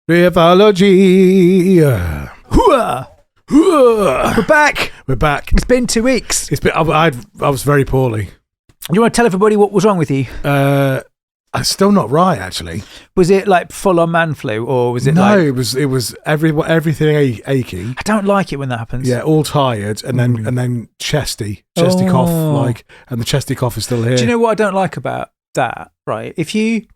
Riffology. We're back. We're back. It's been 2 weeks. It's been. I was very poorly. You want to tell everybody what was wrong with you? I'm still not right, actually. Was it like full on man flu, or was it it was everything achy. I don't like it when that happens. Yeah, all tired, and then chesty cough, and the chesty cough is still here. Do you know what I don't like about that? Right, if you,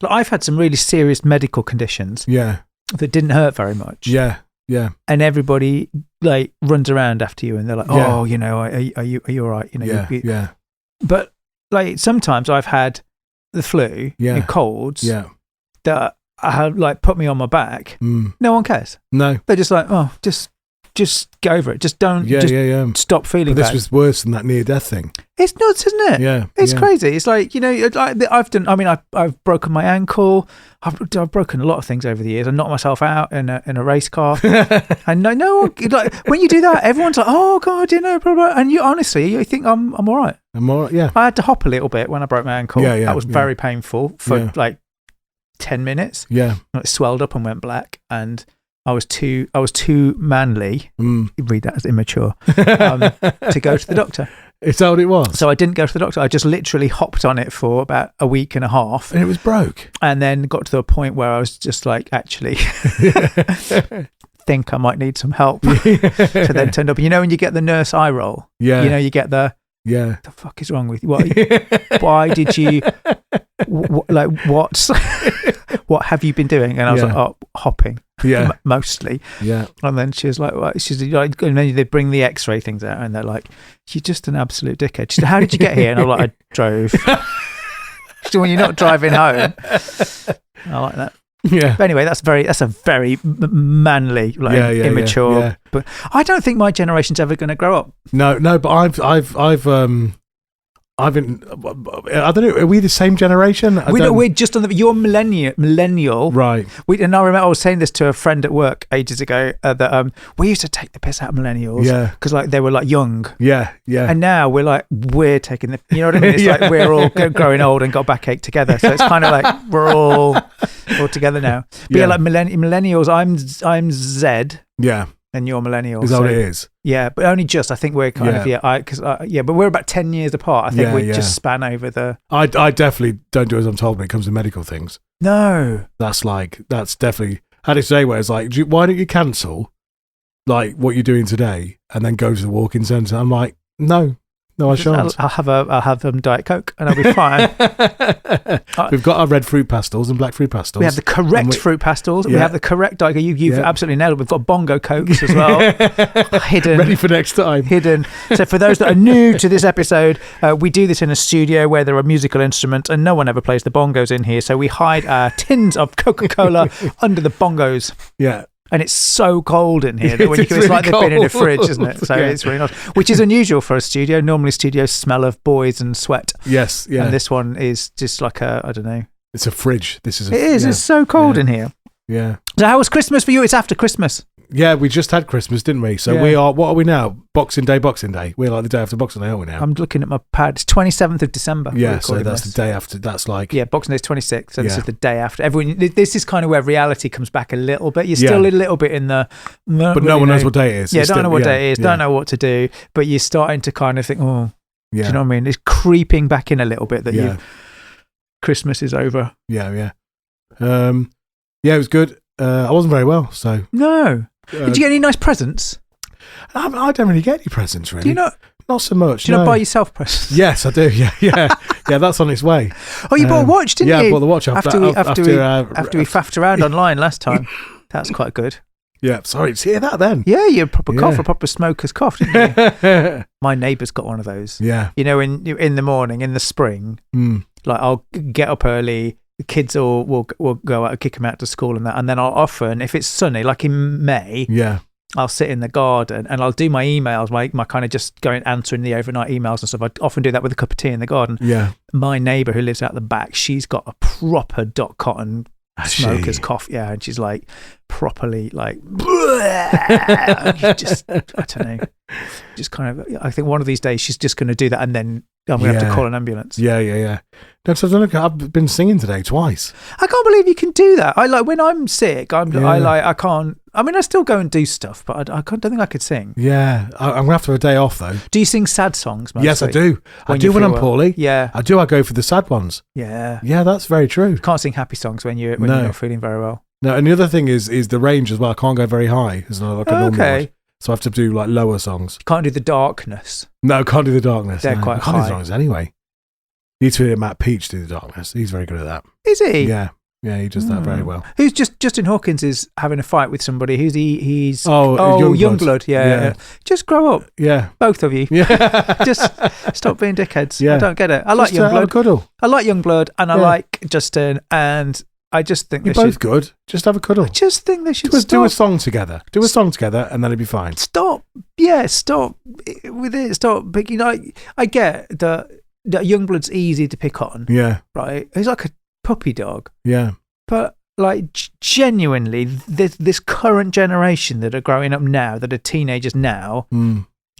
I've had some really serious medical conditions. Yeah. That didn't hurt very much. Yeah. Yeah. And everybody runs around after you, and they're like, "Oh, you know, are you all right?" You know. Yeah. But sometimes I've had the flu, colds, that have put me on my back. No one cares. No, they're just like, oh, just get over it. Just don't. Stop feeling. But this bad. was worse than that near-death thing. It's nuts, isn't it? Yeah, it's crazy. It's like, you know, I've done. I mean, I've broken my ankle. I've broken a lot of things over the years. I knocked myself out in a race car. And no one, when you do that, everyone's like, oh God, you know, blah, blah. And you honestly, you think I'm all right. I'm all right. Yeah. I had to hop a little bit when I broke my ankle. Yeah. That was very painful for 10 minutes. Yeah. It swelled up and went black, and I was too manly. Read that as immature to go to the doctor. Is that what it was? So I didn't go to the doctor. I just literally hopped on it for about a week and a half, and it was broke. And then got to the point where I was just like, actually, think I might need some help. So then turned up. You know, when you get the nurse eye roll. Yeah. You know, you get the. Yeah. The fuck is wrong with you? Why did you? What have you been doing? And I was like, oh, hopping. Yeah. Mostly. Yeah. And then she was like, well, she's like, and then they bring the X-ray things out, and they're like, you're just an absolute dickhead. She said, how did you get here? And I'm like, I drove. So when you're not driving home, I like that. Yeah. But anyway, that's a very manly, immature. Yeah. But I don't think my generation's ever going to grow up. No. But I don't know. Are we the same generation? We're just on the. You're millennial, right? And I remember I was saying this to a friend at work ages ago that we used to take the piss out of millennials, because they were young, yeah. And now we're taking the. You know what I mean? It's like we're all growing old and got backache together. So it's kind of like we're all together now. But millennials. I'm Z. Yeah. And you're millennial. Is that what it is? Yeah, but only just. I think we're kind of but we're about 10 years apart. I think we just span over the. I definitely don't do as I'm told when it comes to medical things. No, that's definitely. I had to say where it's like, why don't you cancel, what you're doing today, and then go to the walk-in centre? I'm like, no, I shan't. I'll have Diet Coke and I'll be fine. We've got our red fruit pastels and black fruit pastels. We have the correct fruit pastels. We have the correct Diet Coke. You've absolutely nailed it. We've got bongo Cokes as well. Hidden. Ready for next time. Hidden. So for those that are new to this episode, we do this in a studio where there are musical instruments and no one ever plays the bongos in here. So we hide our tins of Coca-Cola under the bongos. Yeah. And it's so cold in here that when it's really like they've been in a fridge, isn't it? So it's really nice, which is unusual for a studio. Normally studios smell of boys and sweat. Yes, yeah. And this one is just like I don't know. It's a fridge. It is. It's so cold in here. Yeah. So how was Christmas for you? It's after Christmas. Yeah, we just had Christmas, didn't we? So we are, what are we now? Boxing Day. We're like the day after Boxing Day, aren't we now? I'm looking at my pad. It's 27th of December. Yeah, so that's the day after. That's Yeah, Boxing Day is 26th, so this is the day after. Everyone, this is kind of where reality comes back a little bit. You're still a little bit in the... But no one knows what day it is. Yeah, don't know what day it is, don't know what to do, but you're starting to kind of think, do you know what I mean? It's creeping back in a little bit that Christmas is over. Yeah. It was good. I wasn't very well, so... No. Did you get any nice presents? I don't really get any presents, really. Do you not? Not so much. Do you not buy yourself presents? Yes, I do. Yeah. That's on its way. Oh, you bought a watch, didn't you? Yeah, I bought the watch after we faffed around online last time. That's quite good. Yeah, sorry, did you hear that then? Yeah, you a proper smoker's cough, didn't you? My neighbour's got one of those. Yeah. You know, in the morning, in the spring, I'll get up early. The kids will go out and kick them out to school and that, and then I'll often, if it's sunny, like in May, I'll sit in the garden and I'll do my emails, my kind of just going answering the overnight emails and stuff. I often do that with a cup of tea in the garden. Yeah. My neighbour who lives out the back, she's got a proper dot cotton smoker's cough, and she's like properly like just I don't know, just kind of. I think one of these days she's just going to do that and then I'm going to have to call an ambulance. Yeah. No, so I've been singing today twice. I can't believe you can do that. I like when I'm sick. I can't. I mean, I still go and do stuff, but I don't think I could sing. Yeah, I'm gonna have to have a day off though. Do you sing sad songs mostly? Yes, I do. I do when I'm poorly. Yeah, I do. I go for the sad ones. Yeah, that's very true. You can't sing happy songs when you're not feeling very well. No, and the other thing is the range as well. I can't go very high. It's not like a normal one. So I have to do like lower songs. You can't do the darkness. No, can't do the darkness. They're quite high. I can't do the darkness anyway. You need to hear Matt Peach do the darkness. He's very good at that. Is he? Yeah, he does that very well. Who's Justin Hawkins is having a fight with somebody. Who's he? He's Youngblood. Yeah. Just grow up. Yeah, both of you. Yeah, just stop being dickheads. Yeah. I don't get it. I like Youngblood. Cuddle. I like Youngblood, and I like Justin, and I just think you're both good. Just have a cuddle. I just think they should do a song together. Do a song together, and then it'll be fine. Stop. Yeah, stop with it. Stop picking. I get that Youngblood's easy to pick on. Yeah. Right. He's like a puppy dog. Yeah. But like genuinely, this current generation that are growing up now, that are teenagers now,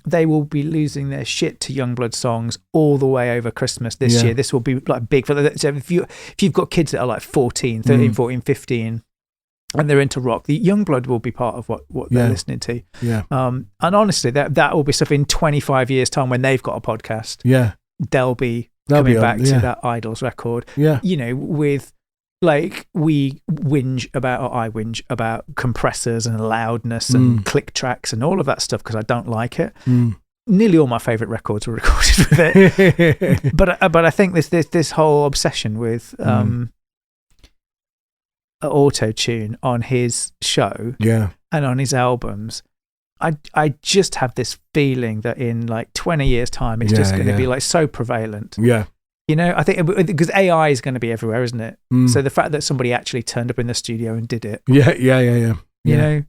they will be losing their shit to Youngblood songs all the way over Christmas this year. This will be like big for them. So if you've got kids that are like 13, 14, 15, and they're into rock, the Youngblood will be part of what they're listening to. Yeah. And honestly, that will be stuff in 25 years' time when they've got a podcast. Yeah. They'll be coming back to that Idols record. Yeah. You know, with like I whinge about compressors and loudness and click tracks and all of that stuff because I don't like it. Nearly all my favourite records were recorded with it. but I think this whole obsession with auto-tune on his show and on his albums, I just have this feeling that in like 20 years' time, it's just going to be like so prevalent. Yeah. You know, I think because AI is going to be everywhere, isn't it? So the fact that somebody actually turned up in the studio and did it. Yeah. You know,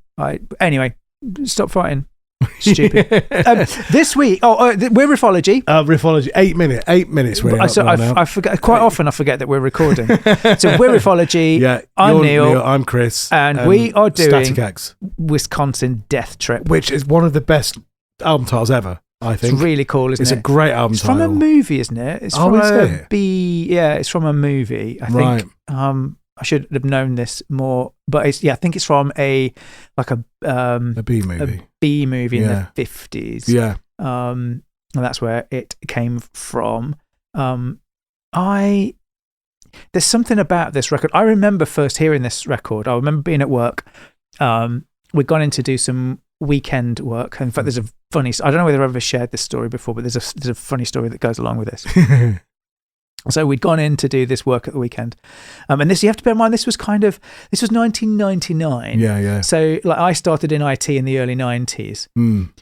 anyway, stop fighting. Stupid. This week, we're Riffology. Riffology, 8 minutes. I forget quite often. I forget that we're recording. So we're Riffology. Yeah, I'm Neil. I'm Chris, and we are doing Static X, Wisconsin Death Trip, which is one of the best album titles ever. I think it's really cool, isn't it? It's a great album it's title. It's from a movie, isn't it? It's from it's from a movie. I think. I should have known this more, but I think it's from a B movie. A B movie in the 50s. Yeah. And that's where it came from. There's something about this record. I remember first hearing this record. I remember being at work. We'd gone in to do some weekend work. In fact, there's a funny. I don't know whether I've ever shared this story before, but there's a funny story that goes along with this. So we'd gone in to do this work at the weekend, and this, you have to bear in mind, this was 1999. Yeah. So like I started in IT in the early 90s.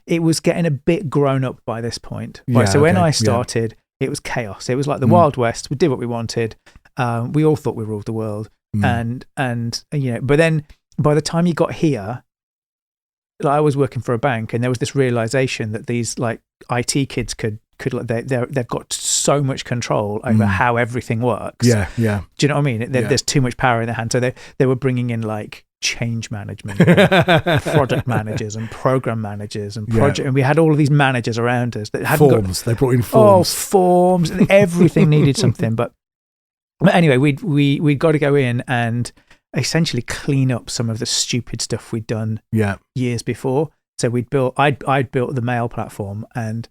It was getting a bit grown up by this point. Right? So when I started, it was chaos. It was like the Wild West. We did what we wanted. We all thought we ruled the world, and you know. But then by the time you got here, like I was working for a bank, and there was this realization that these like IT kids could they've got so much control over how everything works. Yeah. Do you know what I mean? There's too much power in their hands. So they were bringing in like change management, project managers and program managers and project, and we had all of these managers around us that had forms. They brought in forms. Forms, and everything needed something. But anyway, we'd got to go in and essentially clean up some of the stupid stuff we'd done years before. So I'd built the mail platform, and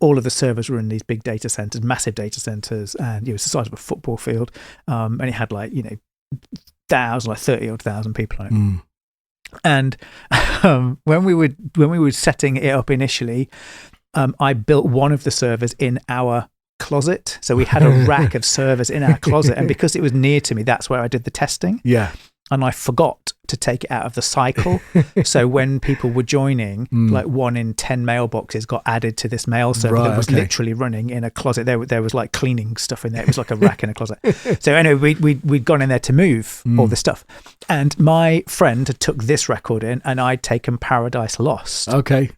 all of the servers were in these big data centers, massive data centers, and it was the size of a football field. And it had like, 30,000 people on it. And when we were setting it up initially, I built one of the servers in our closet. So we had a rack of servers in our closet, and because it was near to me, that's where I did the testing. Yeah. And I forgot to take it out of the cycle. So when people were joining, like 1 in 10 mailboxes got added to this mail server that was literally running in a closet. There was like cleaning stuff in there. It was like a rack in a closet. So anyway, we'd gone in there to move all this stuff. And my friend took this record in, and I'd taken Paradise Lost. Okay.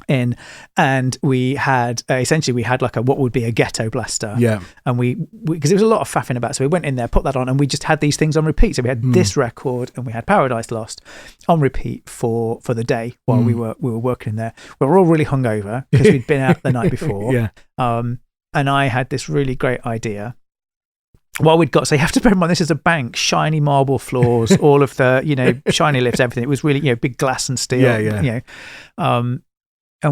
In, and we had essentially like what would be a ghetto blaster, and we because there was a lot of faffing about, so we went in there, put that on, and we just had these things on repeat. So we had this record, and we had Paradise Lost on repeat for the day while we were working in there. We were all really hungover because we'd been out the night before. and I had this really great idea. Well, we'd got, so you have to bear in mind, this is a bank, shiny marble floors, all of the, shiny lifts, everything. It was really, big glass and steel. And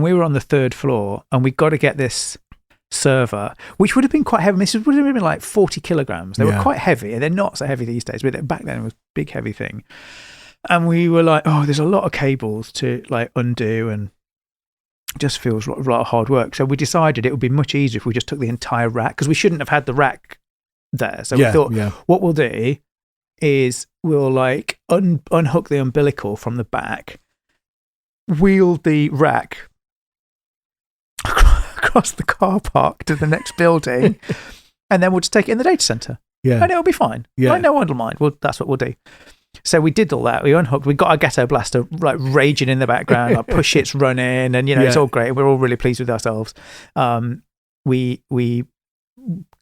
we were on the 3rd floor, and we got to get this server, which would have been quite heavy. This would have been like 40 kilograms. They were quite heavy, and they're not so heavy these days, but back then it was a big, heavy thing. And we were like, oh, there's a lot of cables to like undo, and just feels a lot of hard work. So we decided it would be much easier if we just took the entire rack, because we shouldn't have had the rack there. So we thought, what we'll do is we'll like unhook the umbilical from the back, wheel the rack across the car park to the next building, and then we'll just take it in the data center. Yeah. And it'll be fine. Yeah. Like, no one will mind. Well, that's what we'll do. So we did all that. We unhooked. We got our ghetto blaster like raging in the background, like push it's running, and it's all great. We're all really pleased with ourselves. We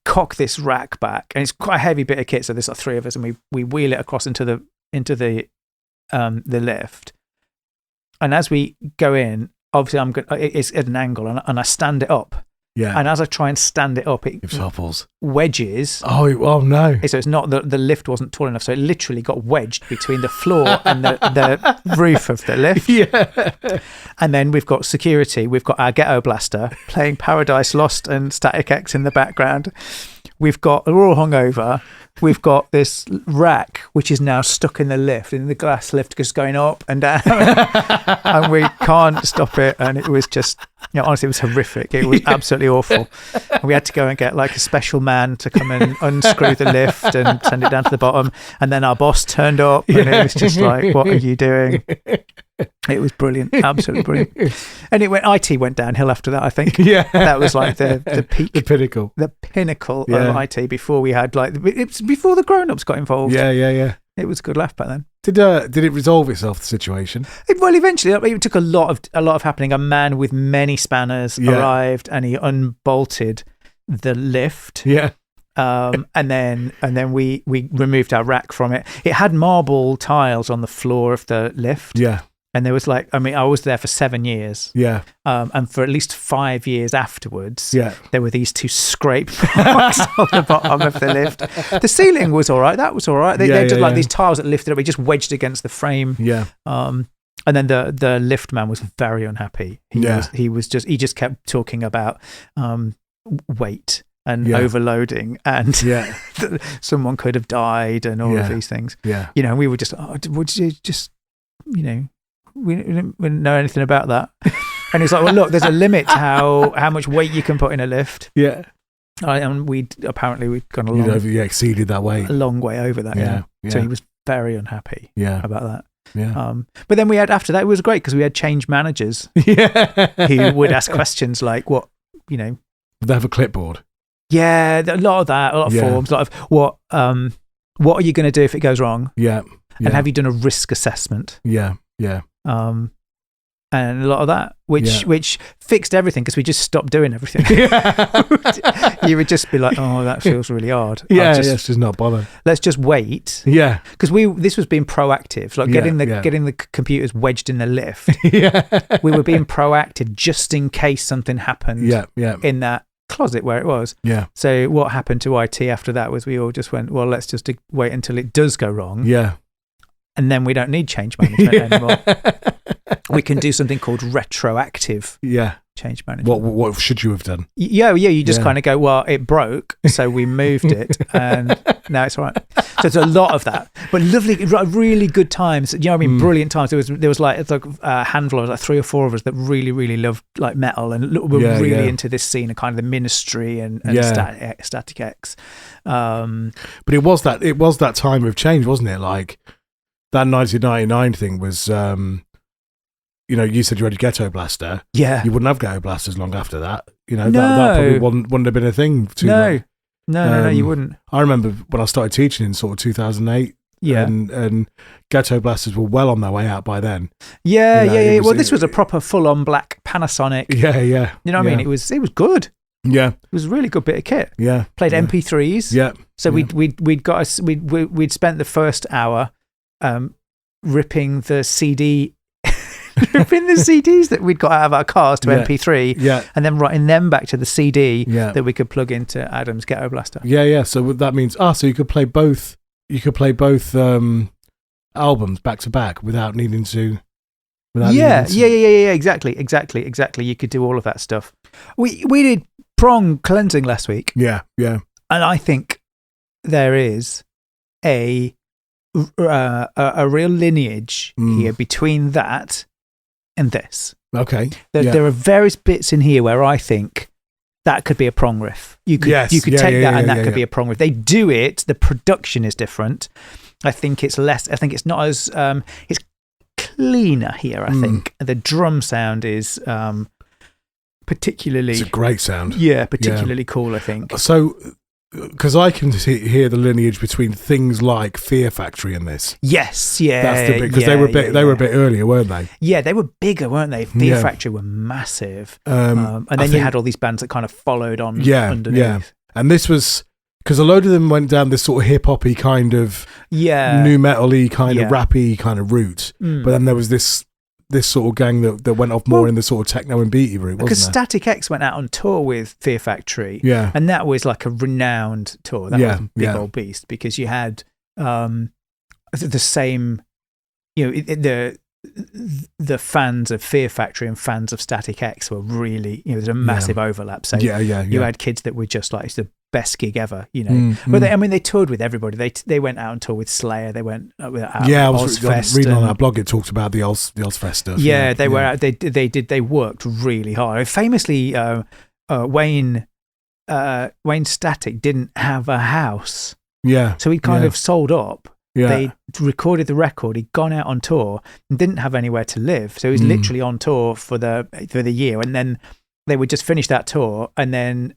cock this rack back, and it's quite a heavy bit of kit. So there's like 3 of us, and we wheel it across into the lift. And as we go in, obviously it's at an angle, and I stand it up. Yeah. And as I try and stand it up, it topples. Wedges. Oh no. So it's not the lift wasn't tall enough, so it literally got wedged between the floor and the roof of the lift. Yeah. And then we've got security. We've got our ghetto blaster playing Paradise Lost and Static X in the background. We're all hungover. We've got this rack, which is now stuck in the lift, in the glass lift, just going up and down. And we can't stop it. And it was just, honestly, it was horrific. It was absolutely awful. And we had to go and get like a special man to come and unscrew the lift and send it down to the bottom. And then our boss turned up, and it was just like, what are you doing? It was brilliant, absolutely brilliant. And IT went downhill after that, I think. Yeah, that was like the peak, the pinnacle of IT before we had it's before the grown-ups got involved. Yeah. It was a good laugh back then. Did it resolve itself, the situation? Well, eventually, it took a lot of happening. A man with many spanners arrived, and he unbolted the lift. Yeah. And then we removed our rack from it. It had marble tiles on the floor of the lift. Yeah. And there was I was there for 7 years. Yeah. And for at least 5 years afterwards, there were these 2 scrape marks on the bottom of the lift. The ceiling was all right. That was all right. They did these tiles that lifted up. We just wedged against the frame. Yeah. And then the lift man was very unhappy. He just kept talking about weight and overloading, and someone could have died, and all of these things. Yeah. We were just, would you just, we didn't know anything about that. And he's like, well, look, there's a limit to how much weight you can put in a lift. Yeah. And we'd gone exceeded that weight. A long way over that. Yeah. So he was very unhappy about that. Yeah. But then we had, after that, it was great because we had change managers who would ask questions like, what, Would they have a clipboard? Yeah, a lot of that, a lot of forms, a lot of what are you going to do if it goes wrong? Yeah. And have you done a risk assessment? Yeah. Yeah. And a lot of that, which fixed everything because we just stopped doing everything. You would just be like, oh, that feels really hard. Let's just not bother. Let's just wait. Yeah. Because this was being proactive, like getting the computers wedged in the lift. We were being proactive just in case something happened. In that closet where it was. Yeah. So what happened to IT after that was we all just went, well, let's just wait until it does go wrong. Yeah. And then we don't need change management anymore. We can do something called retroactive change management. What should you have done? You just kind of go, well, it broke, so we moved it, and now it's all right. So it's a lot of that, but lovely, really good times. Brilliant times. There was like a handful of 3 or 4 of us that really, really loved like metal and were really into this scene of kind of the Ministry and Static X. But it was that time of change, wasn't it? Like that 1999 thing was. You said you had a ghetto blaster. Yeah. You wouldn't have ghetto blasters long after that. That probably wouldn't have been a thing too long. No, you wouldn't. I remember when I started teaching in sort of 2008. Yeah. And ghetto blasters were well on their way out by then. Yeah. Well, this was a proper full-on black Panasonic. Yeah. You know what I mean? It was good. Yeah. It was a really good bit of kit. Yeah. Played MP3s. Yeah. So we'd spent the first hour ripping the CD ripping the CDs that we'd got out of our cars to MP3, and then writing them back to the CD that we could plug into Adam's Ghetto Blaster. Yeah. So that means so you could play both. You could play both albums back to back without needing to. Exactly. You could do all of that stuff. We did Prong cleansing last week. Yeah. And I think there is a real lineage here between that and this. Okay. There are various bits in here where I think that could be a Prong riff. You could take that and that could be a Prong riff. They do it. The production is different. I think it's less. I think it's not as. It's cleaner here. I think the drum sound is particularly. It's a great sound. Yeah, particularly cool. I think. So, because I can hear the lineage between things like Fear Factory and this. Yes, yeah, that's the bit because they were a bit earlier, weren't they? Yeah, they were bigger, weren't they? Fear Factory were massive, and then you had all these bands that kind of followed on. Underneath. And this was because a load of them went down this sort of hip hoppy kind of new metal-y kind of rappy kind of route, but then there was this sort of gang that went off more in the sort of techno and beaty route, because wasn't there? Static X went out on tour with Fear Factory, and that was like a renowned tour. That was a big old beast because you had the same, the fans of Fear Factory and fans of Static X were really, there's a massive overlap. So you had kids that were just like, it's the best gig ever, But they toured with everybody. They went out on tour with Slayer. They went out with Ozfest. Reading on our blog, it talked about the Ozfest stuff. Yeah, they were out. They worked really hard. Famously, Wayne Static didn't have a house. Yeah, so he kind of sold up. They recorded the record. He'd gone out on tour and didn't have anywhere to live, so he was literally on tour for the year. And then they would just finish that tour, and then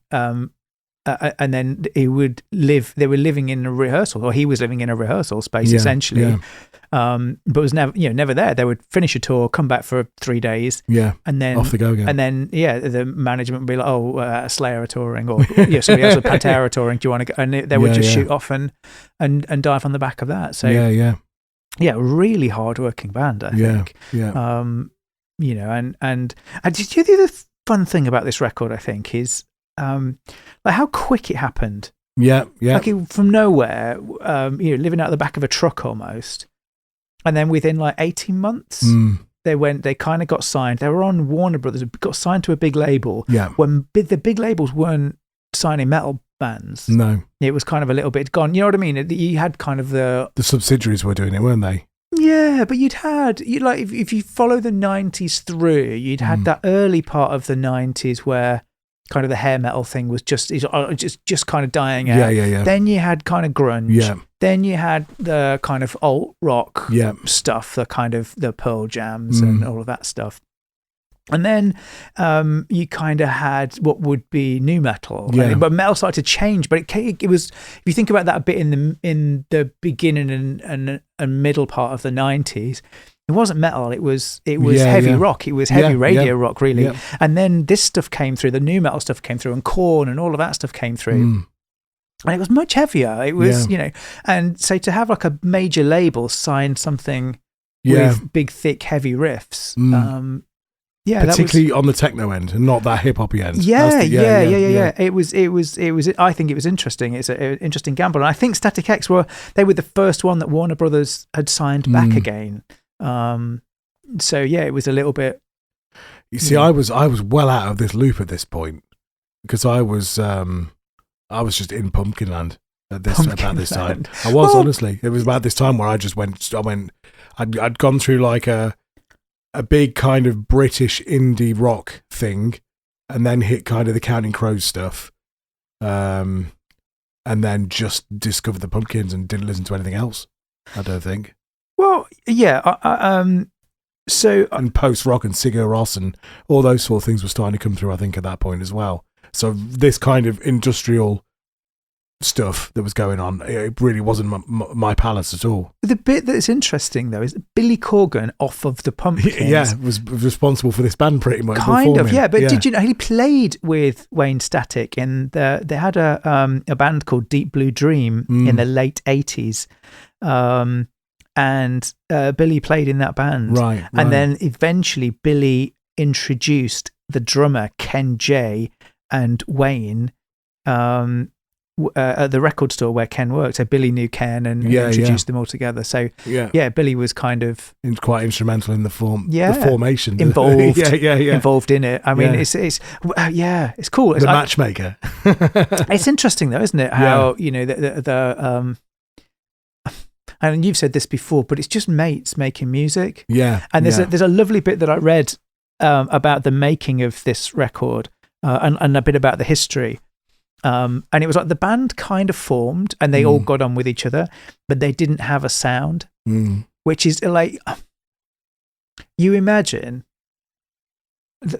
he would live. They were living in a rehearsal, or he was living in a rehearsal space essentially. But was never there. They would finish a tour, come back for 3 days, and then off they go again. And then the management would be like, Slayer are touring, or somebody else, Pantera are touring. Do you want to go? And they would just shoot off and dive on the back of that. So really hard working band, I think. And the other fun thing about this record, I think, is like how quick it happened. Like from nowhere, living out the back of a truck almost. And then within like 18 months, they kind of got signed. They were on Warner Brothers, got signed to a big label. When the big labels weren't signing metal bands. No. It was kind of a little bit gone. You know what I mean? You had kind of the subsidiaries were doing it, weren't they? Yeah, but if you follow the 90s through, you'd had that early part of the 90s where kind of the hair metal thing was just kind of dying out. Yeah. Then you had kind of grunge. Yeah. Then you had the kind of alt rock stuff, the kind of the Pearl Jams and all of that stuff. And then you kind of had what would be new metal. But metal started to change. But it was, if you think about that a bit in the beginning and middle part of the 90s, it wasn't metal. It was heavy rock. It was heavy radio rock, really. Yeah. And then this stuff came through. The new metal stuff came through, and Korn and all of that stuff came through. And it was much heavier. It was, and so to have like a major label sign something with big, thick, heavy riffs. Particularly on the techno end and not that hip hoppy end. Yeah. It was. I think it was interesting. It's an interesting gamble, and I think Static X were the first one that Warner Brothers had signed back again. So it was a little bit. You see, I was well out of this loop at this point because I was just in Pumpkinland about this time. I was honestly. It was about this time where I went. I'd gone through like a big kind of British indie rock thing, and then hit kind of the Counting Crows stuff, and then just discovered the Pumpkins and didn't listen to anything else. I don't think. Well, and post rock and Sigur Rós and all those sort of things were starting to come through, I think, at that point as well. So this kind of industrial stuff that was going on, it really wasn't my palace at all. The bit that's interesting though is Billy Corgan off of the Pumpkins was responsible for this band pretty much. But did you know he played with Wayne Static and they had a band called Deep Blue Dream in the late 80s. and Billy played in that band. Right. And then eventually Billy introduced the drummer Ken J and Wayne at the record store where Ken worked. So Billy knew Ken and introduced them all together. So Billy was kind of quite instrumental in the formation, involved. yeah, involved in it. I mean, it's cool. The matchmaker. It's interesting though, isn't it? How and you've said this before, but it's just mates making music. Yeah, and there's a lovely bit that I read about the making of this record and a bit about the history. And it was like the band kind of formed and they all got on with each other, but they didn't have a sound, which is like, you imagine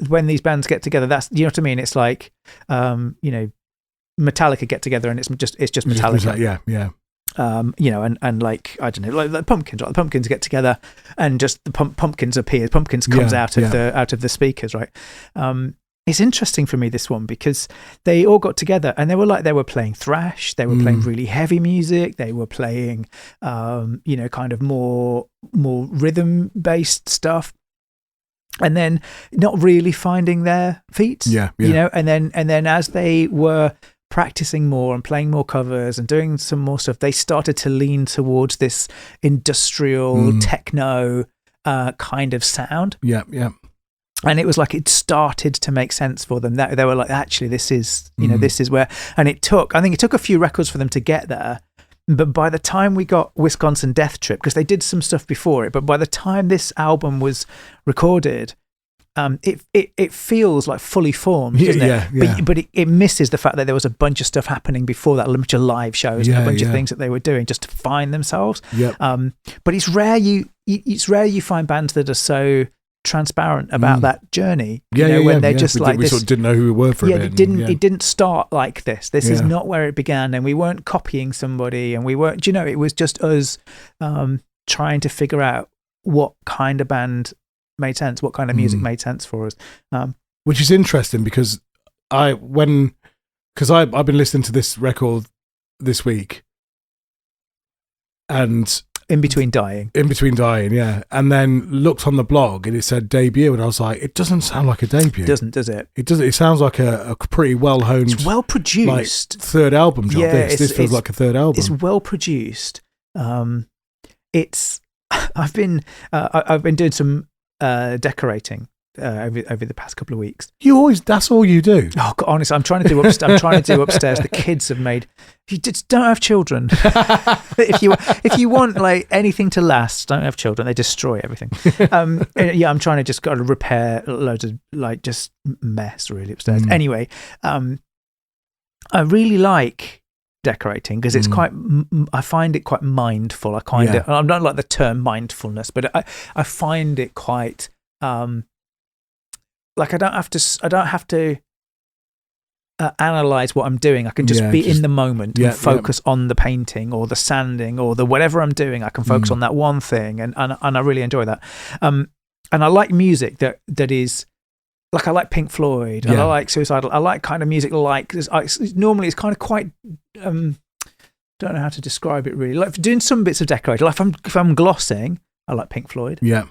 when these bands get together, that's, you know what I mean? It's like, Metallica get together and it's just Metallica. Yeah. And like, I don't know, like the Pumpkins, right? The Pumpkins get together and just the Pumpkins appears. Pumpkins comes out of the speakers, right? It's interesting for me, this one, because they all got together and they were playing thrash, they were playing really heavy music, they were playing, kind of more rhythm based stuff, and then not really finding their feet, and then as they were practicing more and playing more covers and doing some more stuff, they started to lean towards this industrial techno kind of sound. And it was like it started to make sense for them. That they were like, actually, this is this is where. And I think it took a few records for them to get there. But by the time we got Wisconsin Death Trip, because they did some stuff before it, but by the time this album was recorded, it feels like fully formed, doesn't it? Yeah. But it misses the fact that there was a bunch of stuff happening before that, a bunch of live shows and a bunch of things that they were doing just to find themselves. But it's rare you find bands that are so transparent about that journey, when they're just like we this, sort of didn't know who we were for a bit. It didn't start like this is not where it began, and we weren't copying somebody, and we weren't, it was just us trying to figure out what kind of band made sense, what kind of music made sense for us, which is interesting because I've been listening to this record this week and in between dying, yeah, and then looked on the blog and it said debut, and I was like, it doesn't sound like a debut. It doesn't, does it? It doesn't. It sounds like a pretty well honed, it's well produced, like, third album job. This feels like a third album. It's well produced. It's I've been doing some decorating over the past couple of weeks. That's all you do? Oh God, honestly, I'm trying to do upstairs. The kids have made. If you just don't have children, if you want like anything to last, don't have children. They destroy everything. I'm trying to just got to repair loads of like just mess really upstairs. Anyway, I really like decorating because it's quite. I find it quite mindful. I'm not like the term mindfulness, but I find it quite. Like I don't have to analyze what I'm doing. I can just be in the moment and focus on the painting or the sanding or the whatever I'm doing. I can focus on that one thing, and I really enjoy that. And I like music that is like, I like Pink Floyd and I like Suicidal. I like kind of music like normally it's kind of quite don't know how to describe it really. Like doing some bits of decorating. Like if I'm glossing, I like Pink Floyd. Yeah.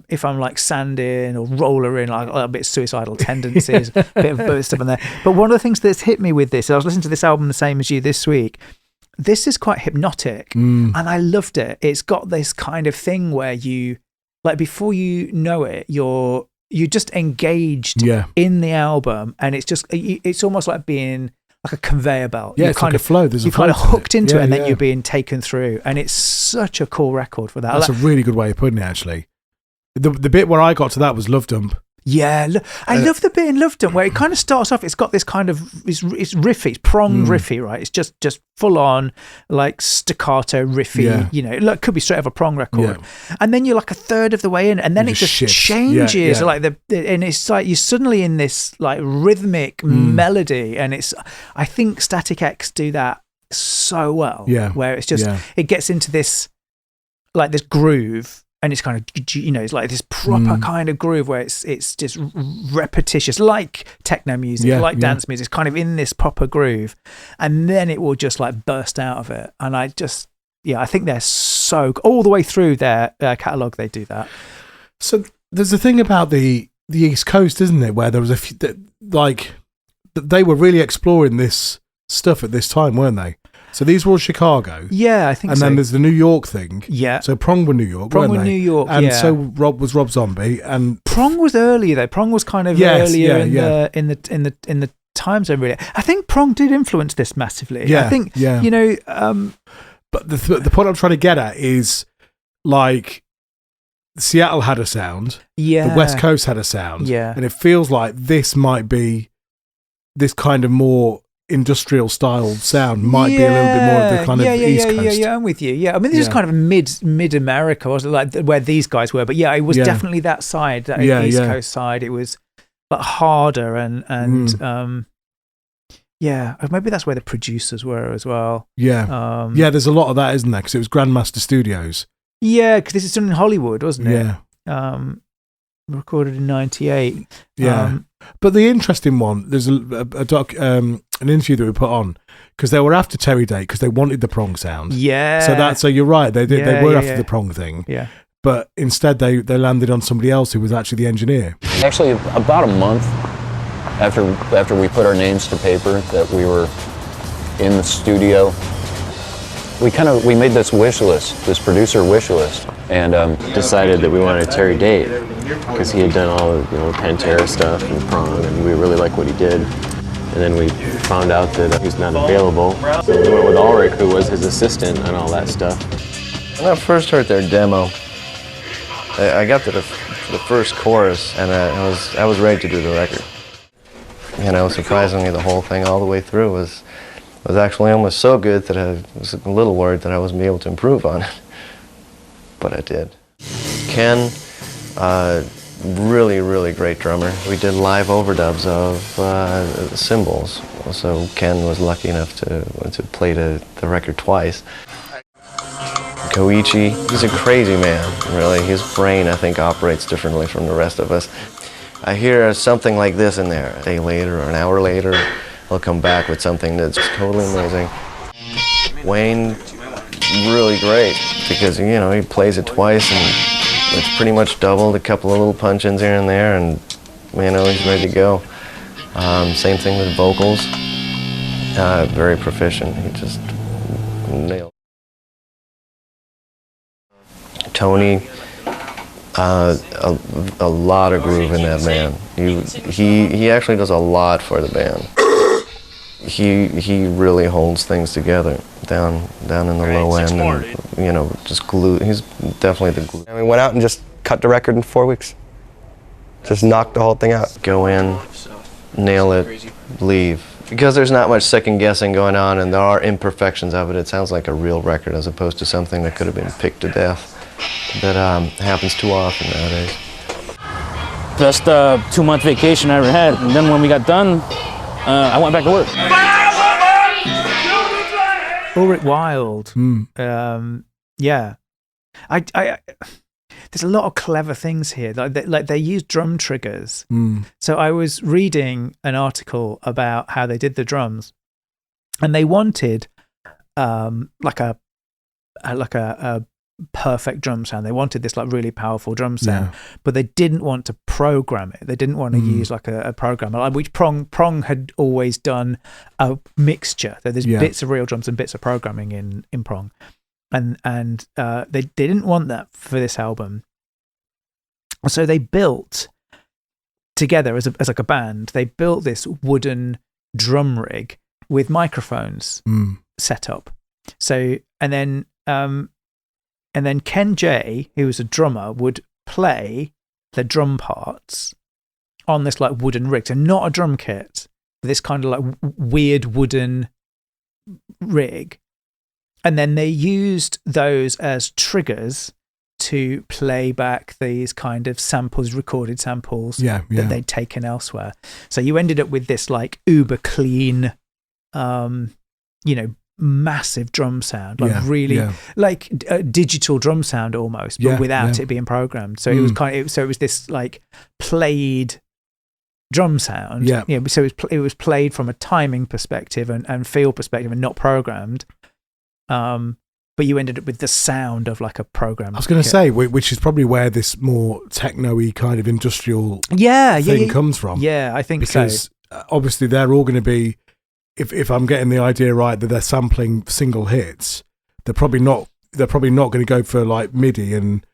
If I'm like sanding or rollering, like a bit of Suicidal Tendencies, a bit of stuff in there. But one of the things that's hit me with this, I was listening to this album the same as you this week. This is quite hypnotic, and I loved it. It's got this kind of thing where you, like, before you know it, you're just engaged in the album, and it's almost like being like a conveyor belt. Yeah, it's kind of flow. There's you're kind of hooked into it, and then you're being taken through, and it's such a cool record for that. That's a really good way of putting it, actually. The bit where I got to that was Love Dump. Yeah, I love the bit in Love Dump where it kind of starts off. It's got this kind of it's riffy, it's prong riffy, right? It's just full on like staccato riffy. It could be straight off a Prong record, and then you're like a third of the way in, and then it just changes. Like and it's like you're suddenly in this like rhythmic melody, and I think Static X do that so well. Yeah, where it's just it gets into this like this groove. And it's kind of, it's like this proper kind of groove where it's just repetitious, like techno music, like dance music. It's kind of in this proper groove, and then it will just like burst out of it. And I think they're so all the way through their catalogue. They do that. So there's a thing about the East Coast, isn't it, where there was a few, like they were really exploring this stuff at this time, weren't they? So these were all Chicago. Yeah, I think so. And then there's the New York thing. Yeah. So Prong were New York, Prong weren't were they? New York, and so Rob Zombie, and Prong was earlier though. Prong was kind of earlier in the time zone, really. I think Prong did influence this massively. Yeah, I think you know. But the point I'm trying to get at is, like, Seattle had a sound. Yeah. The West Coast had a sound. Yeah. And it feels like this might be this kind of more industrial style sound might be a little bit more of the kind of East Coast. Yeah, I'm with you. Yeah, I mean, this is kind of mid America, wasn't it? Like where these guys were, but it was definitely that side, that East Coast side. It was like harder and maybe that's where the producers were as well. Yeah, there's a lot of that, isn't there? Because it was Grandmaster Studios. Yeah, because this is done in Hollywood, wasn't it? Yeah. Recorded in '98. Yeah. But the interesting one, there's an interview that we put on because they were after Terry Date because they wanted the Prong sound. Yeah. So you're right. They were after the Prong thing. Yeah. But instead they landed on somebody else who was actually the engineer. Actually, about a month after we put our names to paper that we were in the studio, we made this wish list, this producer wish list, and decided that we wanted Terry Date because he had done all the Pantera stuff and Prong, and we really liked what he did. And then we found out that he's not available, so we went with Ulrich, who was his assistant and all that stuff. When I first heard their demo, I got to the first chorus, and I was ready to do the record. Surprisingly, the whole thing all the way through was actually almost so good that I was a little worried that I wasn't able to improve on it. But I did. Ken, really, really great drummer. We did live overdubs of cymbals. So Ken was lucky enough to play the record twice. Koichi, he's a crazy man, really. His brain, I think, operates differently from the rest of us. I hear something like this in there. A day later or an hour later, he'll come back with something that's totally amazing. Wayne, really great, because he plays it twice and it's pretty much doubled, a couple of little punch-ins here and there, and he's ready to go. Same thing with vocals. Very proficient. He just nailed it. Tony, a lot of groove in that man. He actually does a lot for the band. He really holds things together down in the low end, and just glue. He's definitely the glue. And we went out and just cut the record in 4 weeks. Just knocked the whole thing out. Go in, nail it, leave. Because there's not much second guessing going on, and there are imperfections of it. It sounds like a real record as opposed to something that could have been picked to death. That happens too often nowadays. Best 2-month vacation I ever had, and then when we got done, I went back to work. Ulrich Wild. Yeah. There's a lot of clever things here. Like they use drum triggers. So I was reading an article about how they did the drums, and they wanted like a perfect drum sound. They wanted this like really powerful drum sound, but they didn't want to program it. They didn't want to use like a programmer, which Prong had always done a mixture. There's bits of real drums and bits of programming in Prong, and they didn't want that for this album. So they built together as like a band. They built this wooden drum rig with microphones set up. So and then Ken J, who was a drummer, would play the drum parts on this like wooden rig. So not a drum kit, this kind of like weird wooden rig. And then they used those as triggers to play back these kind of samples, recorded samples that they'd taken elsewhere. So you ended up with this like uber clean, massive drum sound, like like a digital drum sound almost, but without it being programmed. So it was it was this like played drum sound. So it was played from a timing perspective and feel perspective and not programmed. but you ended up with the sound of like a program. I was going to say, which is probably where this more techno-y kind of industrial thing comes from. Yeah, I think because obviously they're all going to be, if I'm getting the idea right, that they're sampling single hits, they're probably not going to go for like MIDI and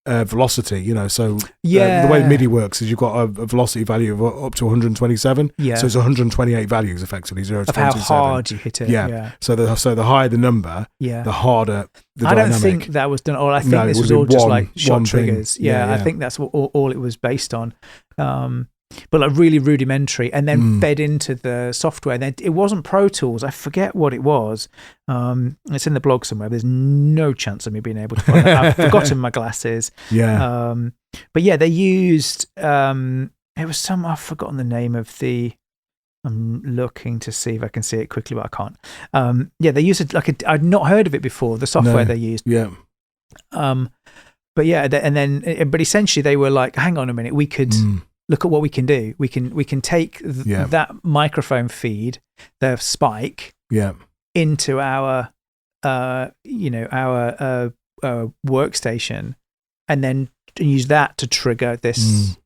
velocity, so the way MIDI works is you've got a velocity value of up to 127, so it's 128 values effectively, 0 to 27. Of how hard you hit it. So the higher the number, the harder the dynamic. I don't think that was done, or I think this was all just like shot triggers. I think that's what all it was based on, but like really rudimentary, and then fed into the software. Then it wasn't Pro Tools. I forget what it was. It's in the blog somewhere. There's no chance of me being able to find it. I've forgotten my glasses. But yeah, they used it was some, I've forgotten the name of the, I'm looking to see if I can see it quickly, but I can't. They used it like I'd not heard of it before, the software they used. But yeah, but essentially they were like, hang on a minute, we could look at what we can do. We can take that microphone feed, the spike, into our workstation, and then use that to trigger this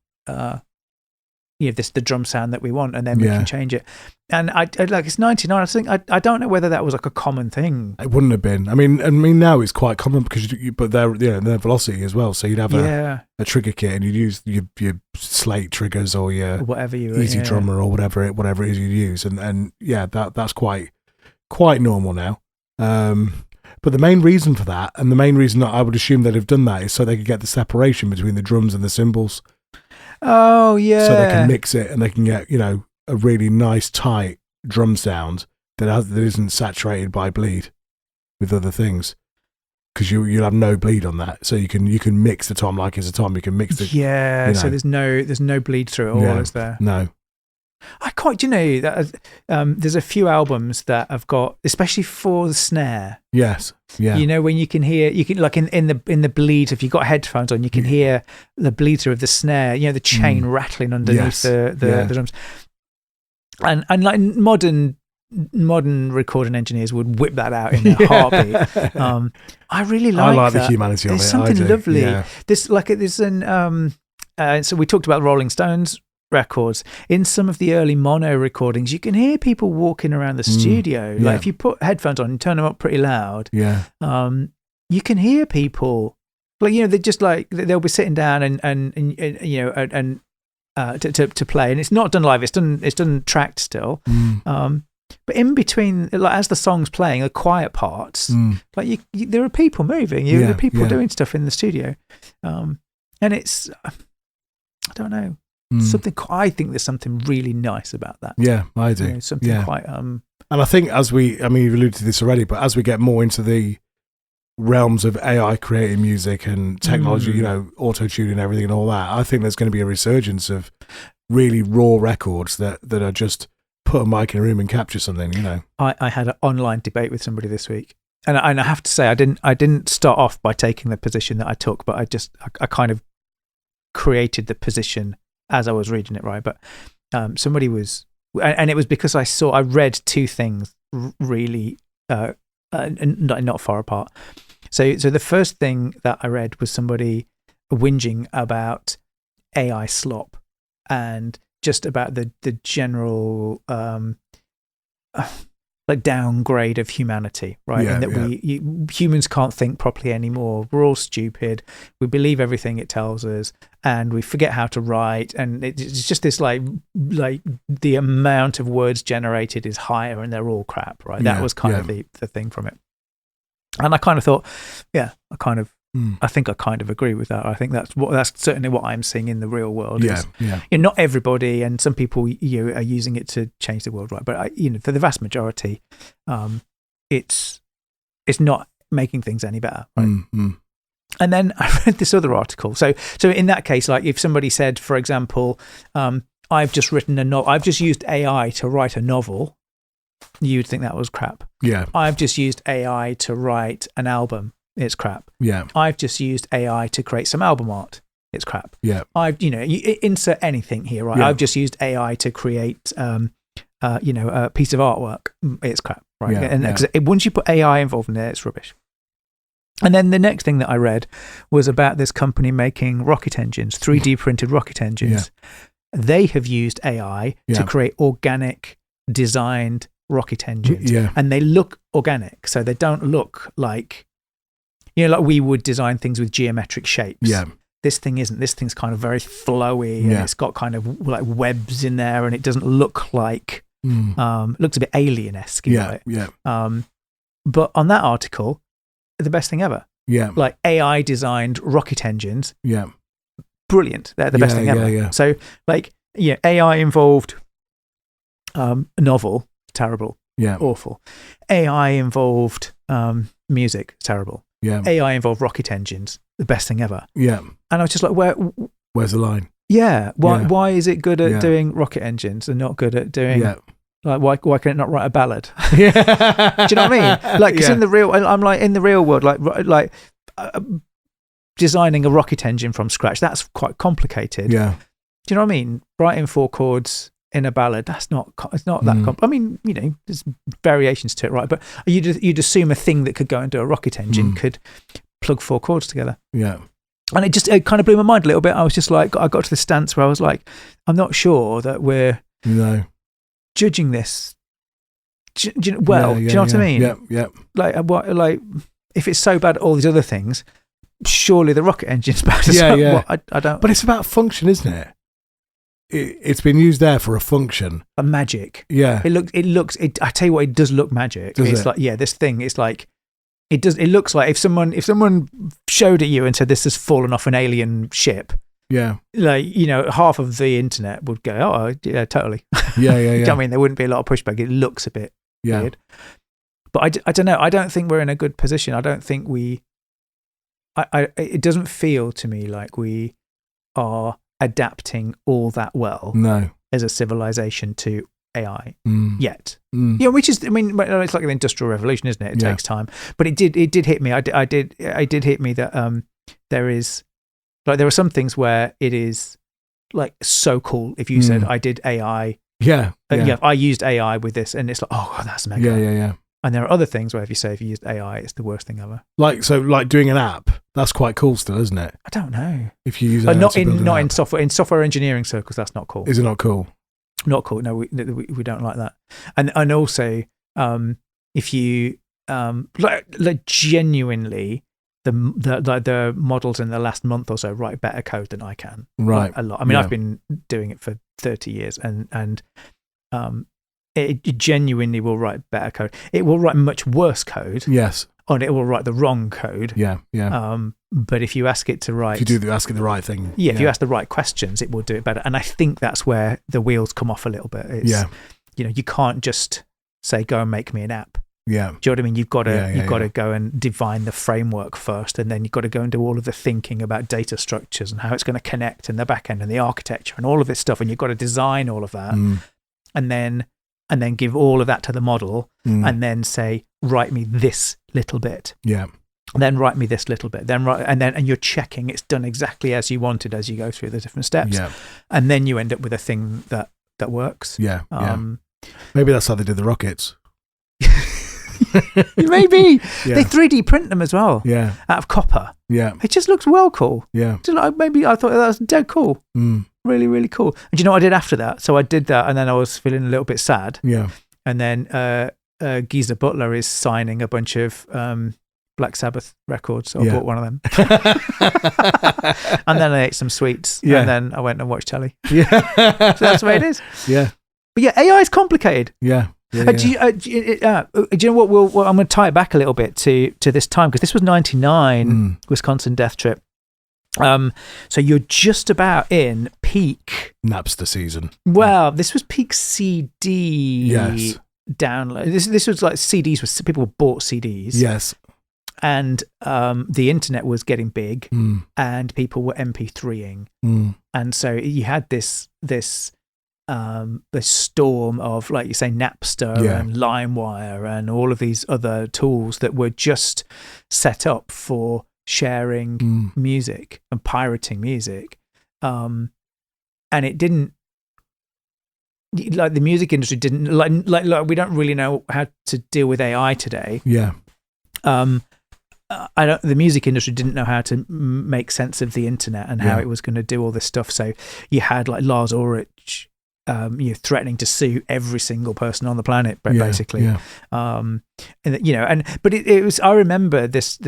the drum sound that we want, and then we can change it. And I like, it's 99. I think I don't know whether that was like a common thing. It wouldn't have been. I mean now it's quite common because but they're their velocity as well. So you'd have a trigger kit, and you'd use your Slate triggers or your whatever you Easy Drummer or whatever it is you use, and that's quite normal now. But the main reason for that, and the main reason that I would assume they'd have done that, is so they could get the separation between the drums and the cymbals. Oh yeah. So they can mix it, and they can get a really nice tight drum sound that isn't saturated by bleed with other things, because you'll have no bleed on that. So you can mix the tom like it's a tom. You can mix the So there's no bleed through it all, is there? No. I quite, that there's a few albums that have got, especially for the snare. Yes. Yeah. When you can like in the bleed, if you've got headphones on, you can hear the bleed through of the snare, the chain rattling underneath the drums. And like modern recording engineers would whip that out in a heartbeat. I really like that. The humanity of it. There's something lovely. Yeah. So we talked about Rolling Stones records. In some of the early mono recordings, you can hear people walking around the studio. Like if you put headphones on and turn them up pretty loud, you can hear people. Like they're just like, they'll be sitting down and to play, and it's not done live. It's done tracked still. But in between, like as the song's playing, the quiet parts, like there are people moving. There are people doing stuff in the studio, and it's, I don't know. I think there's something really nice about that. Yeah, I do. Something quite and I think you've alluded to this already, but as we get more into the realms of AI creating music and technology, auto-tune and everything and all that, I think there's going to be a resurgence of really raw records that are just put a mic in a room and capture something. I had an online debate with somebody this week, and I have to say I didn't start off by taking the position that I took, but I kind of created the position as I was reading it, right? But somebody was, and it was because I read two things really not far apart. So the first thing that I read was somebody whinging about AI slop and just about the general like downgrade of humanity, right? And that humans can't think properly anymore. We're all stupid. We believe everything it tells us, and we forget how to write. And it's just this like the amount of words generated is higher, and they're all crap, right? That was kind of the thing from it. And I kind of thought, I think I kind of agree with that. I think that's certainly what I'm seeing in the real world. Not everybody, and some people are using it to change the world, right? But for the vast majority, it's not making things any better, right? And then I read this other article. So in that case, like if somebody said, for example, I've just written a novel, I've just used AI to write a novel, you'd think that was crap. Yeah. I've just used AI to write an album. It's crap. Yeah. I've just used AI to create some album art. It's crap. Yeah. You insert anything here, right? Yeah. I've just used AI to create, a piece of artwork. It's crap, right? Yeah. And once you put AI involved in there, it's rubbish. And then the next thing that I read was about this company making rocket engines, 3D printed rocket engines. They have used AI to create organic designed rocket engines. And they look organic. So they don't look like, like we would design things with geometric shapes. This thing isn't. This thing's kind of very flowy and it's got kind of like webs in there, and it doesn't look like, it looks a bit alien-esque. But on that article, the best thing ever. Like AI designed rocket engines. Brilliant. They're the best thing ever. So like, AI involved novel, terrible. Awful. AI involved music, terrible. AI involved rocket engines, the best thing ever. And I was just like, where's the line? Why is it good at doing rocket engines and not good at doing like why can it not write a ballad? Do you know what I mean? Like, because in the real world, like designing a rocket engine from scratch, that's quite complicated. Do you know what I mean? Writing 4 chords in a ballad, it's not that I mean, there's variations to it, right? But you'd assume a thing that could go into a rocket engine could plug 4 chords together. And it kind of blew my mind a little bit. I was just like, I got to the stance where I was like, I'm not sure that we're judging this do you know what I mean? Like if it's so bad at all these other things, surely the rocket engine's bad as well. Well, I don't. But it's about function, isn't it? It's been used there for a function. A magic. It looks. I tell you what, it does look magic. It's like, this thing. It's like it does. It looks like if someone showed at you and said this has fallen off an alien ship. Like, half of the internet would go, oh yeah, totally. Do you know what I mean? There wouldn't be a lot of pushback. It looks a bit weird. But I don't know. I don't think we're in a good position. I don't think it doesn't feel to me like we are adapting all that well as a civilization to AI yet. Which is, I mean, it's like an industrial revolution, isn't it? It takes time. But it did hit me. It did hit me that there is, like, there are some things where it is like so cool if you said I did AI. I used AI with this, and it's like, oh, that's mega. And there are other things where if you used AI, it's the worst thing ever. Like doing an app, that's quite cool still, isn't it? I don't know. If you use AI not in software engineering circles, that's not cool. Is it not cool? Not cool. No, we don't like that. And also, if you like genuinely, the models in the last month or so write better code than I can. Right. A lot. I mean, I've been doing it for 30 years, and it genuinely will write better code. It will write much worse code. Yes. And it will write the wrong code. But if you ask it to write, if you ask it the right thing, if you ask the right questions, it will do it better. And I think that's where the wheels come off a little bit. It's, you can't just say, go and make me an app. Do you know what I mean? You've got to go and define the framework first, and then you've got to go and do all of the thinking about data structures and how it's going to connect in the back end and the architecture and all of this stuff. And you've got to design all of that, and then give all of that to the model, and then say, write me this little bit. Then write me this little bit. And you're checking it's done exactly as you wanted as you go through the different steps. And then you end up with a thing that works. Maybe that's how they did the rockets. Maybe they 3D print them as well. Out of copper. It just looks well cool. Maybe I thought that was dead cool. Really, really cool. And do you know what I did after that? So I did that, and then I was feeling a little bit sad. And then Geezer Butler is signing a bunch of Black Sabbath records. So I bought one of them. And then I ate some sweets. And then I went and watched telly. So that's the way it is. But AI is complicated. Do you know what? I'm going to tie it back a little bit to this time, because this was 99 Wisconsin Death Trip. So you're just about in peak Napster season. Well, this was peak CD download. This was like CDs. People bought CDs. And the internet was getting big, and people were MP3ing, and so you had this storm of, like you say, Napster and LimeWire and all of these other tools that were just set up for sharing music and pirating music, and it didn't, like, the music industry didn't like we don't really know how to deal with AI today. the music industry didn't know how to make sense of the internet and how it was going to do all this stuff. So you had like Lars Ulrich, threatening to sue every single person on the planet, basically. And but it was. I remember this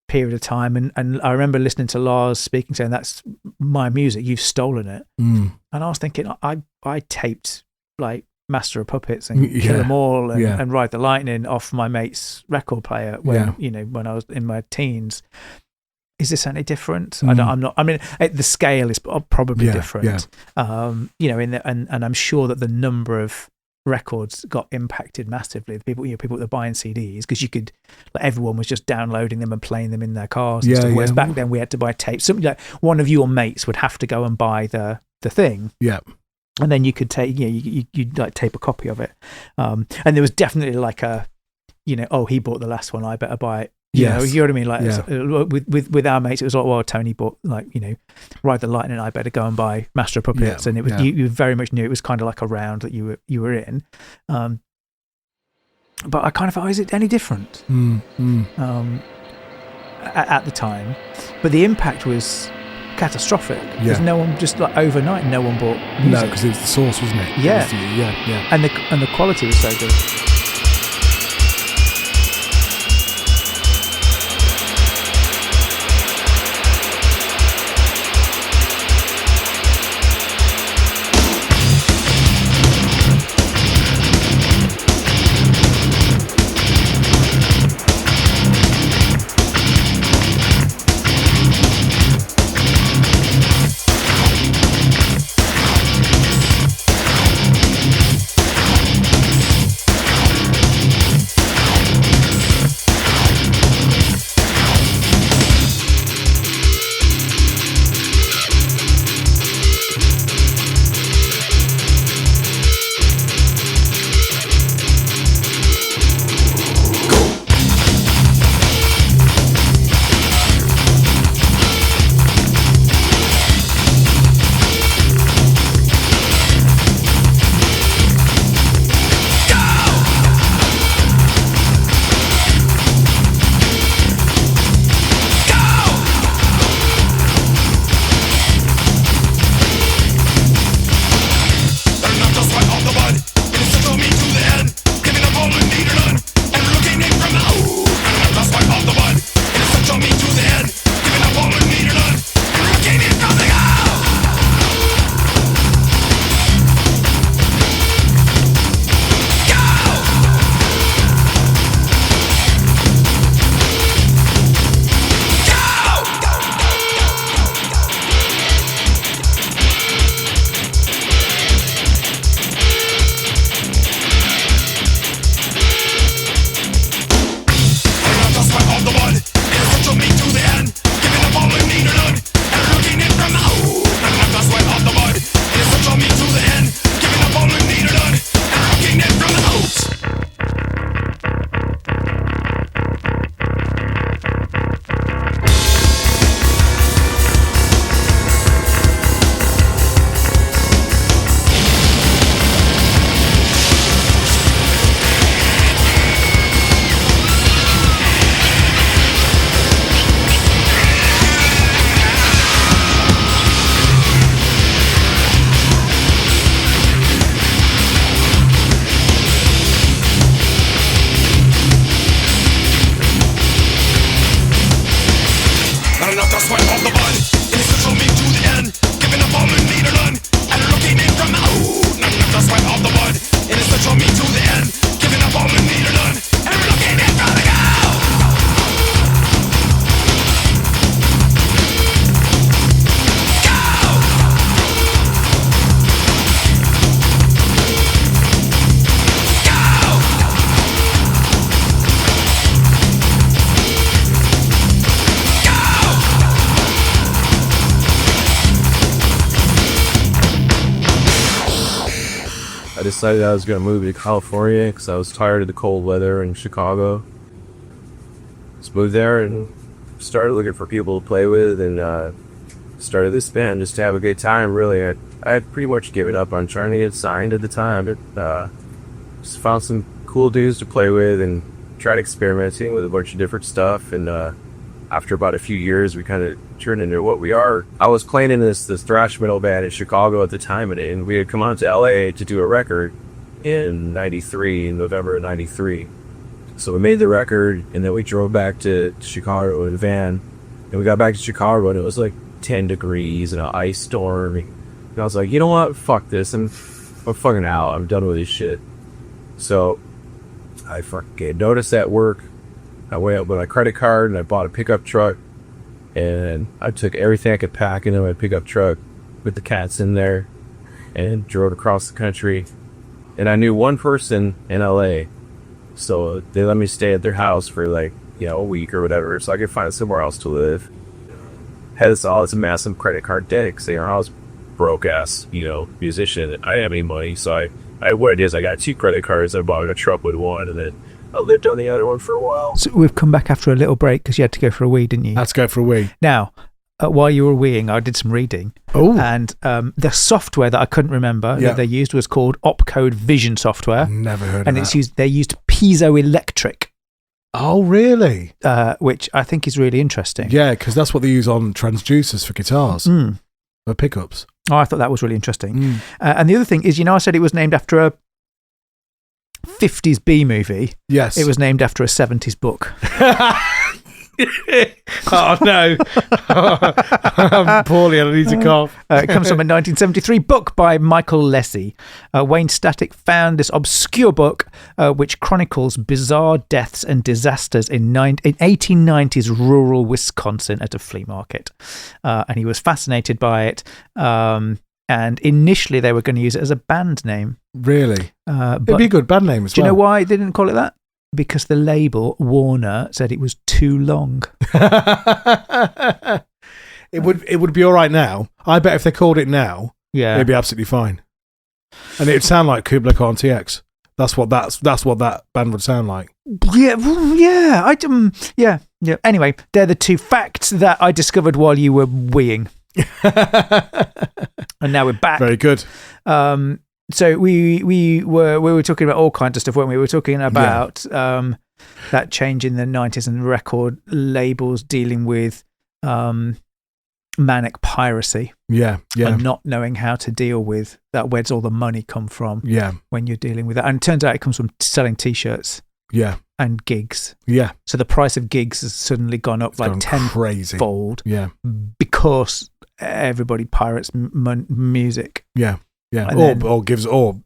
period of time, and I remember listening to Lars speaking, saying, "That's my music. You've stolen it." And I was thinking, I taped like Master of Puppets and Kill 'Em All and Ride the Lightning off my mate's record player when I was in my teens. Is this any different? I mean, the scale is probably different. And I'm sure that the number of records got impacted massively. The people that were buying CDs, because you could, like, everyone was just downloading them and playing them in their cars. And stuff. Whereas back then we had to buy tapes. Something like one of your mates would have to go and buy the thing. Yeah. And then you could take, you'd like tape a copy of it. And there was definitely like a, he bought the last one, I better buy it. You know what I mean? Like with our mates, it was like, well, Tony bought Ride the Lightning, I better go and buy Master of Puppets, and it was you very much knew it was kind of like a round that you were in. But I kind of thought, is it any different at the time? But the impact was catastrophic because no one, just like overnight, no one bought music. No, because it was the source, wasn't it? Yeah, and the quality was so good. I decided I was going to move to California because I was tired of the cold weather in Chicago. Just moved there and started looking for people to play with, and started this band just to have a good time, really. I had pretty much given up on trying to get signed at the time, but just found some cool dudes to play with and tried experimenting with a bunch of different stuff, and after about a few years, we kind of turned into what we are. I was playing in this thrash metal band in Chicago at the time, and we had come out to LA to do a record in '93, in November of '93. So we made the record, and then we drove back to Chicago in a van, and we got back to Chicago, and it was like 10 degrees and an ice storm. And I was like, you know what? Fuck this. I'm fucking out. I'm done with this shit. So I fucking noticed at work. I went out with my credit card and I bought a pickup truck, and I took everything I could pack into my pickup truck with the cats in there and drove across the country. And I knew one person in LA, so they let me stay at their house for like, a week or whatever, so I could find somewhere else to live. Had this massive credit card debt because I was broke ass, musician. I didn't have any money, so what it is, I got 2 credit cards. I bought a truck with one, and then I lived on the other one for a while. So we've come back after a little break because you had to go for a wee, didn't you? Let's go for a wee. Now, while you were weeing, I did some reading. Oh. And the software that I couldn't remember that they used was called Opcode Vision software. Never heard of that. And they used piezoelectric. Oh, really? Which I think is really interesting. Yeah, because that's what they use on transducers for guitars, for pickups. Oh, I thought that was really interesting. And the other thing is, I said it was named after a 50s B movie. Yes. It was named after a 70s book. Oh, no. I'm poorly. I need to cough. It comes from a 1973 book by Michael Lessie. Wayne Static found this obscure book which chronicles bizarre deaths and disasters in 1890s rural Wisconsin at a flea market. And he was fascinated by it. And initially they were going to use it as a band name. Really? It'd be a good band name as well. Do you know why they didn't call it that? Because the label, Warner, said it was too long. It would be all right now. I bet if they called it now, it'd be absolutely fine. And it'd sound like Kublai Khan TX. That's what that band would sound like. Yeah. Anyway, they're the 2 facts that I discovered while you were weeing. And now we're back. Very good. So we were talking about all kinds of stuff, weren't we? We were talking about that change in the 90s and record labels dealing with manic piracy. Yeah. And not knowing how to deal with that. Where's all the money come from? Yeah. When you're dealing with that. And it turns out it comes from selling T-shirts. Yeah. And gigs. Yeah. So the price of gigs has suddenly gone up like 10-fold. Yeah. Because everybody pirates music. Yeah. Yeah,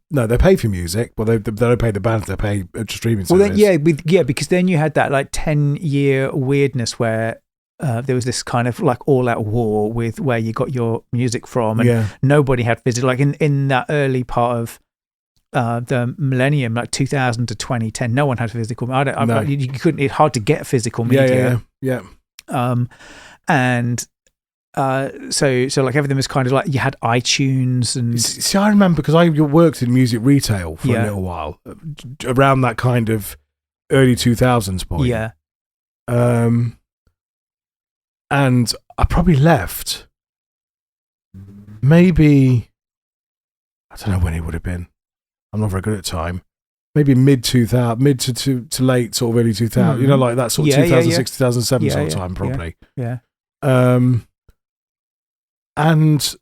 they pay for music, but they don't pay the bands. They pay streaming service. Then, because then you had that like 10-year weirdness where there was this kind of like all-out war with where you got your music from, and nobody had physical. Like in that early part of the millennium, like 2000 to 2010, no one had physical. You couldn't. It's hard to get physical media. Yeah. And. So like everything was kind of like you had iTunes and. See, I remember because I worked in music retail for a little while, around that kind of early 2000s point. Yeah. And I probably left. Maybe I don't know when it would have been. I'm not very good at time. Maybe mid to late sort of early 2000. Like that sort of 2006, 2007 sort of time, probably. Yeah. And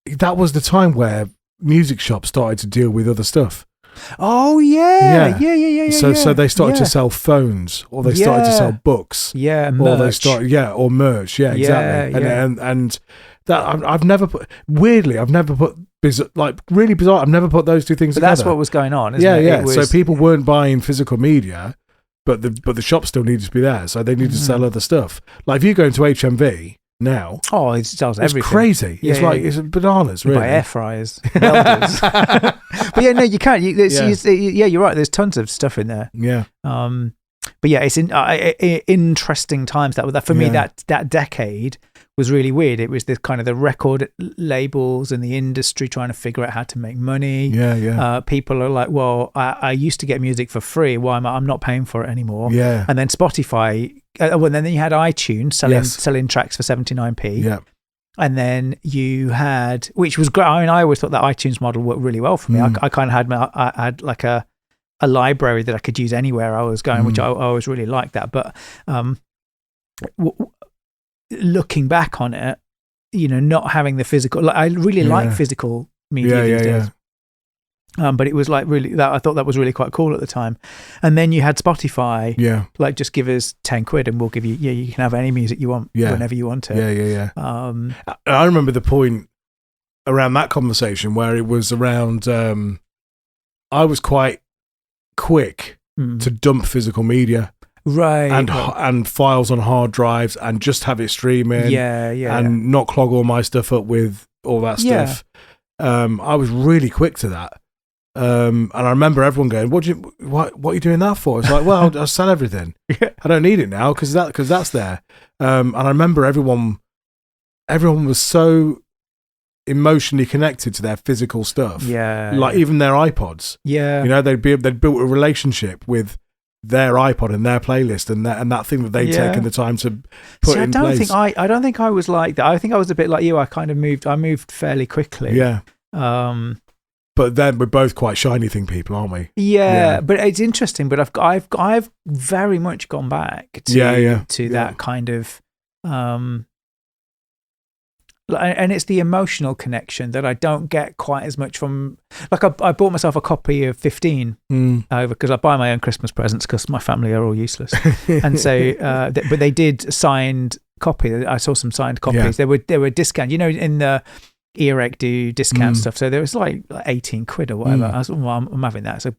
that was the time where music shops started to deal with other stuff. Oh yeah. So they started to sell phones, or they started to sell books, merch. or they started, or merch, exactly. And that I've never put really bizarre. I've never put those 2 things together. That's what was going on, isn't it? Yeah. So people weren't buying physical media, but the shop still needed to be there, so they needed to sell other stuff. Like if you go into HMV. Now, it sells everything. It's crazy. It's bananas, really. By air fryers, welders. But you can't. You're right. There's tons of stuff in there. Yeah. But yeah, it's interesting times that for me that decade was really weird. It was this kind of the record labels and the industry trying to figure out how to make money. Yeah. People are like, well, I used to get music for free. Why I'm not paying for it anymore? Yeah. And then Spotify. And then you had iTunes selling tracks for 79p. Yeah. And then you had, which was great. I mean, I always thought that iTunes model worked really well for me. I kind of had like a a library that I could use anywhere I was going, which I always really liked that. But looking back on it, not having the physical, I really like physical media these days. But it was like really that I thought that was really quite cool at the time. And then you had Spotify, like just give us 10 quid and we'll give you, you can have any music you want whenever you want it. I remember the point around that conversation where it was around, I was quite quick to dump physical media. Right. And files on hard drives and just have it streaming. And not clog all my stuff up with all that stuff. I was really quick to that. And I remember everyone going, what are you doing that for? It's like, well, I'll sell everything. I don't need it now because that's there. And I remember everyone was so emotionally connected to their physical stuff. Like even their iPods. They'd built a relationship with their iPod and their playlist and that thing that they'd taken the time to put in place. I don't think I was like that. I think I was a bit like you. I moved fairly quickly. But then we're both quite shiny thing people, aren't we? But it's interesting. But I've very much gone back to that kind of, and it's the emotional connection that I don't get quite as much from. Like I bought myself a copy of 15 over because I buy my own Christmas presents because my family are all useless, and so but they did signed copy. I saw some signed copies. They were discount. In the Earache do discount stuff, so there was like 18 quid or whatever. I was, well, I'm having that. So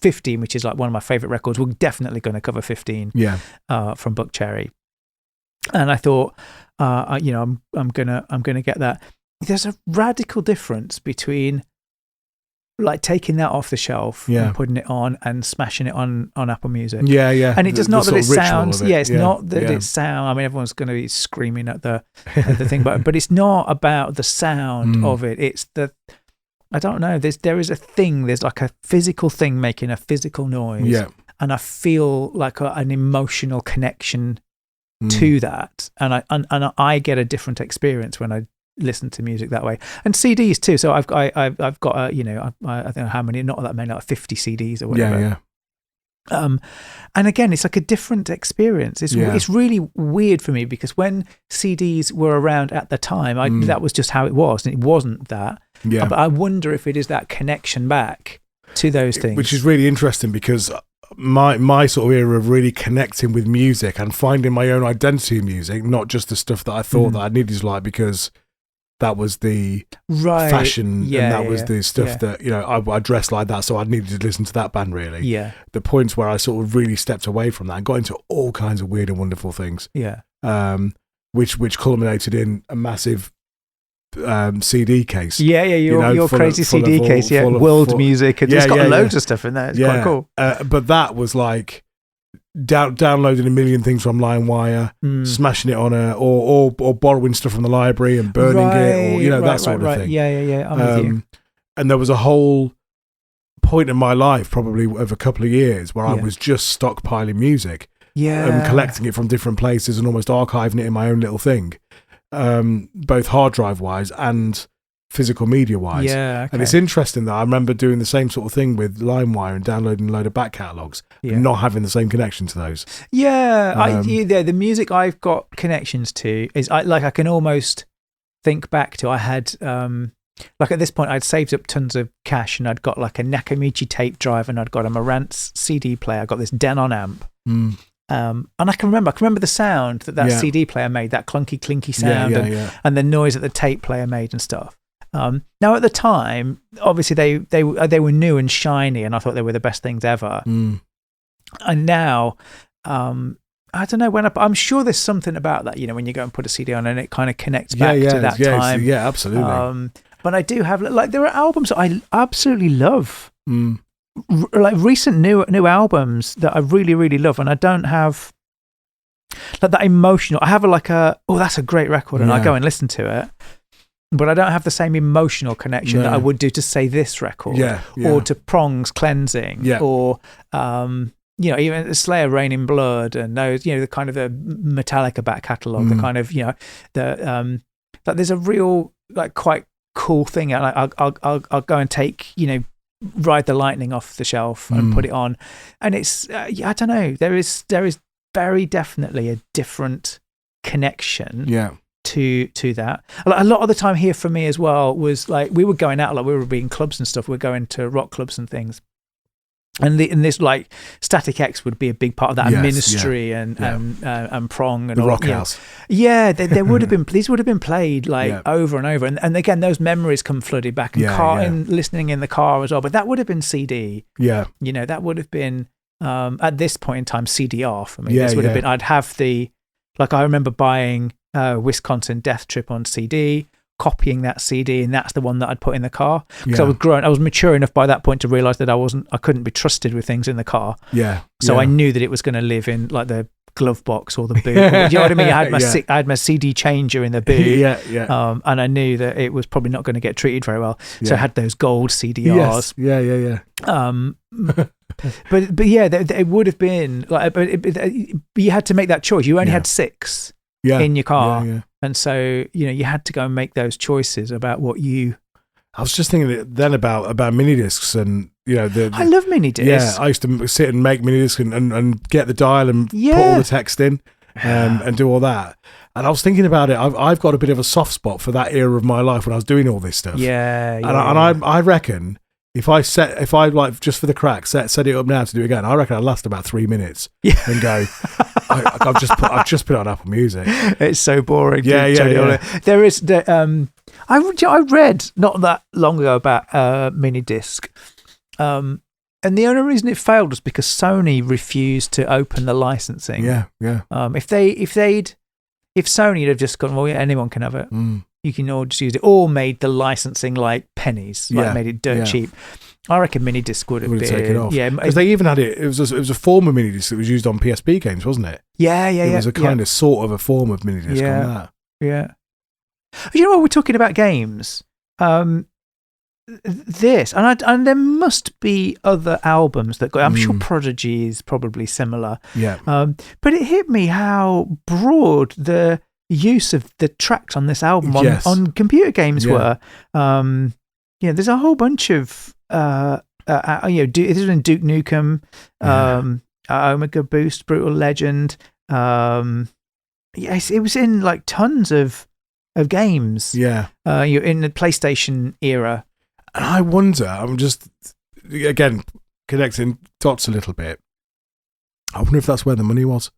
15, which is like one of my favorite records, we're definitely going to cover 15 from Buck Cherry. And I thought I'm gonna get that. There's a radical difference between like taking that off the shelf and putting it on and smashing it on Apple Music. And it does not that it sounds. It's not that it sound. I mean, everyone's going to be screaming at the thing, but it's not about the sound of it. It's the, I don't know. There is a thing. There's like a physical thing making a physical noise, and I feel like an emotional connection to that, and I get a different experience when I listen to music that way, and CDs too. So I've got I don't know how many, not that many, like 50 CDs or whatever. And again, it's like a different experience. It's really weird for me because when CDs were around at the time, that was just how it was, and it wasn't that. But I wonder if it is that connection back to those things, which is really interesting because my sort of era of really connecting with music and finding my own identity in music, not just the stuff that I thought that I needed to like because that was the fashion and that was the stuff that, I dressed like that, so I needed to listen to that band really. The points where I sort of really stepped away from that and got into all kinds of weird and wonderful things. Which culminated in a massive CD case. Your crazy CD case. World music. It's got loads of stuff in there. It's quite cool. But that was like downloading a million things from LimeWire, smashing it on or borrowing stuff from the library and burning it, or that sort of thing. I'm with you. And there was a whole point in my life, probably of a couple of years, where I was just stockpiling music, and collecting it from different places and almost archiving it in my own little thing, both hard drive wise and physical media wise. And it's interesting that I remember doing the same sort of thing with LimeWire and downloading a load of back catalogues and not having the same connection to those. The music I've got connections to is I can almost think back to, I had like at this point I'd saved up tons of cash and I'd got like a Nakamichi tape drive and I'd got a Marantz CD player. I got this Denon amp. And I can remember the sound that CD player made, that clunky clinky sound, and the noise that the tape player made and stuff. Now at the time, obviously they were new and shiny, and I thought they were the best things ever. And now, I don't know, I'm sure there's something about that, when you go and put a CD on and it kind of connects back to that time. Yeah, absolutely. But I do have, like, there are albums that I absolutely love. Like recent new albums that I really, really love, and I don't have like that emotional. I have that's a great record, and I go and listen to it. But I don't have the same emotional connection that I would do to, say, this record, or to Prong's Cleansing, or even Slayer Rain in Blood, and those, the kind of the Metallica back catalogue, the kind of that there's a real like quite cool thing, and I'll go and take Ride the Lightning off the shelf and put it on, and it's I don't know. There is very definitely a different connection. Yeah. To that. A lot of the time here for me as well was like we were going out, like we were being clubs and stuff. We're going to rock clubs and things. And this like Static X would be a big part of that, Ministry and Prong and the all, Rock House. Yeah, there would have been these would have been played like over and over, and again those memories come flooded back and listening in the car as well. But that would have been CD. Yeah, that would have been at this point in time CD-R for me. This would have been. I'd have I remember buying Wisconsin Death Trip on CD. Copying that CD, and that's the one that I'd put in the car because I was mature enough by that point to realize that I couldn't be trusted with things in the car. So I knew that it was going to live in like the glove box or the boot. Do you know what I mean? I had my CD changer in the boot. And I knew that it was probably not going to get treated very well. So I had those gold CDRs. But yeah, it would have been like, but you had to make that choice. You only had 6 in your car. And so, you had to go and make those choices about what you... I was just thinking then about mini discs and, I love mini discs. Yeah, I used to sit and make mini discs and get the dial and put all the text in and do all that. And I was thinking about it. I've got a bit of a soft spot for that era of my life when I was doing all this stuff. I reckon if I like just for the crack set it up now to do it again, I reckon I'd last about 3 minutes and go... I've just put it on Apple Music. It's so boring. Yeah. There is I read not that long ago about mini disc, and the only reason it failed was because Sony refused to open the licensing. Yeah. If Sony had just gone, well, anyone can have it. You can all just use it, or made the licensing like pennies, made it dirt cheap. I reckon mini disc would have been taken off. Yeah, because they even had it. It was a form of mini disc that was used on PSP games, wasn't it? Yeah. It was a kind of sort of a form of mini disc on that. Yeah. You know what, we're talking about games. This and there must be other albums that I'm sure Prodigy is probably similar. Yeah. But it hit me how broad the use of the tracks on this album on computer games were. There's a whole bunch of this was in Duke Nukem, Omega Boost, Brutal Legend. It was in like tons of games. Yeah. You're in the PlayStation era. And I wonder, I'm just again connecting dots a little bit. I wonder if that's where the money was.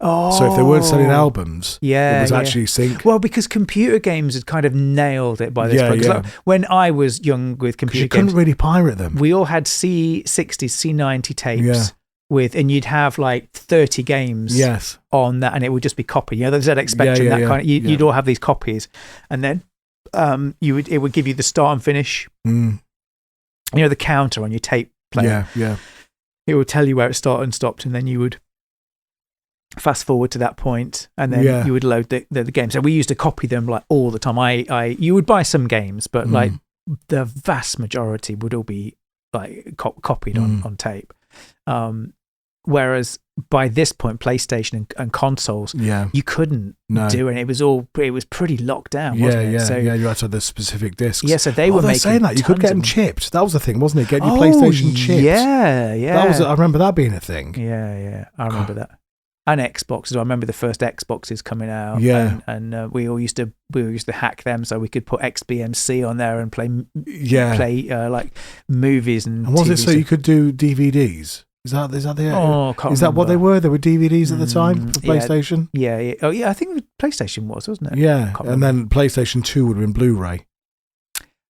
Oh, so if they weren't selling albums, it was actually sync. Well, because computer games had kind of nailed it by this point. Like, when I was young with computer games, you couldn't really pirate them. We all had C60s, C90 tapes and you'd have like 30 games on that, and it would just be copied. The ZX Spectrum, you'd all have these copies, and then it would give you the start and finish. The counter on your tape player. Yeah. It would tell you where it started and stopped, and then you would fast forward to that point, and then you would load the game. So we used to copy them like all the time. You would buy some games, but like the vast majority would all be like copied on tape. Whereas by this point, PlayStation and consoles, you couldn't do it. It was pretty locked down, wasn't it? So, you had to have the specific discs. Yeah, so they were making saying that you could get them chipped. That was the thing, wasn't it? Get your PlayStation chipped. Yeah. I remember that being a thing. Yeah. I remember that. And Xboxes. I remember the first Xboxes coming out. Yeah, and we used to hack them so we could put XBMC on there and play like movies and. And was TV it so you could do DVDs? Is that the? Oh, can't is that what they were? They were DVDs at the time for PlayStation. Yeah. Oh, yeah. I think PlayStation wasn't it? Yeah, and then PlayStation 2 would have been Blu-ray.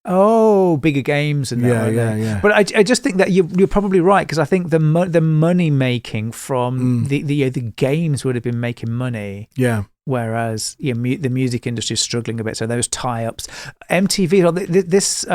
Oh, bigger games and that. Yeah. But I just think that you're probably right, because I think the money making from the games would have been making money. Yeah. Whereas the music industry is struggling a bit, so those tie-ups, MTV. Well, this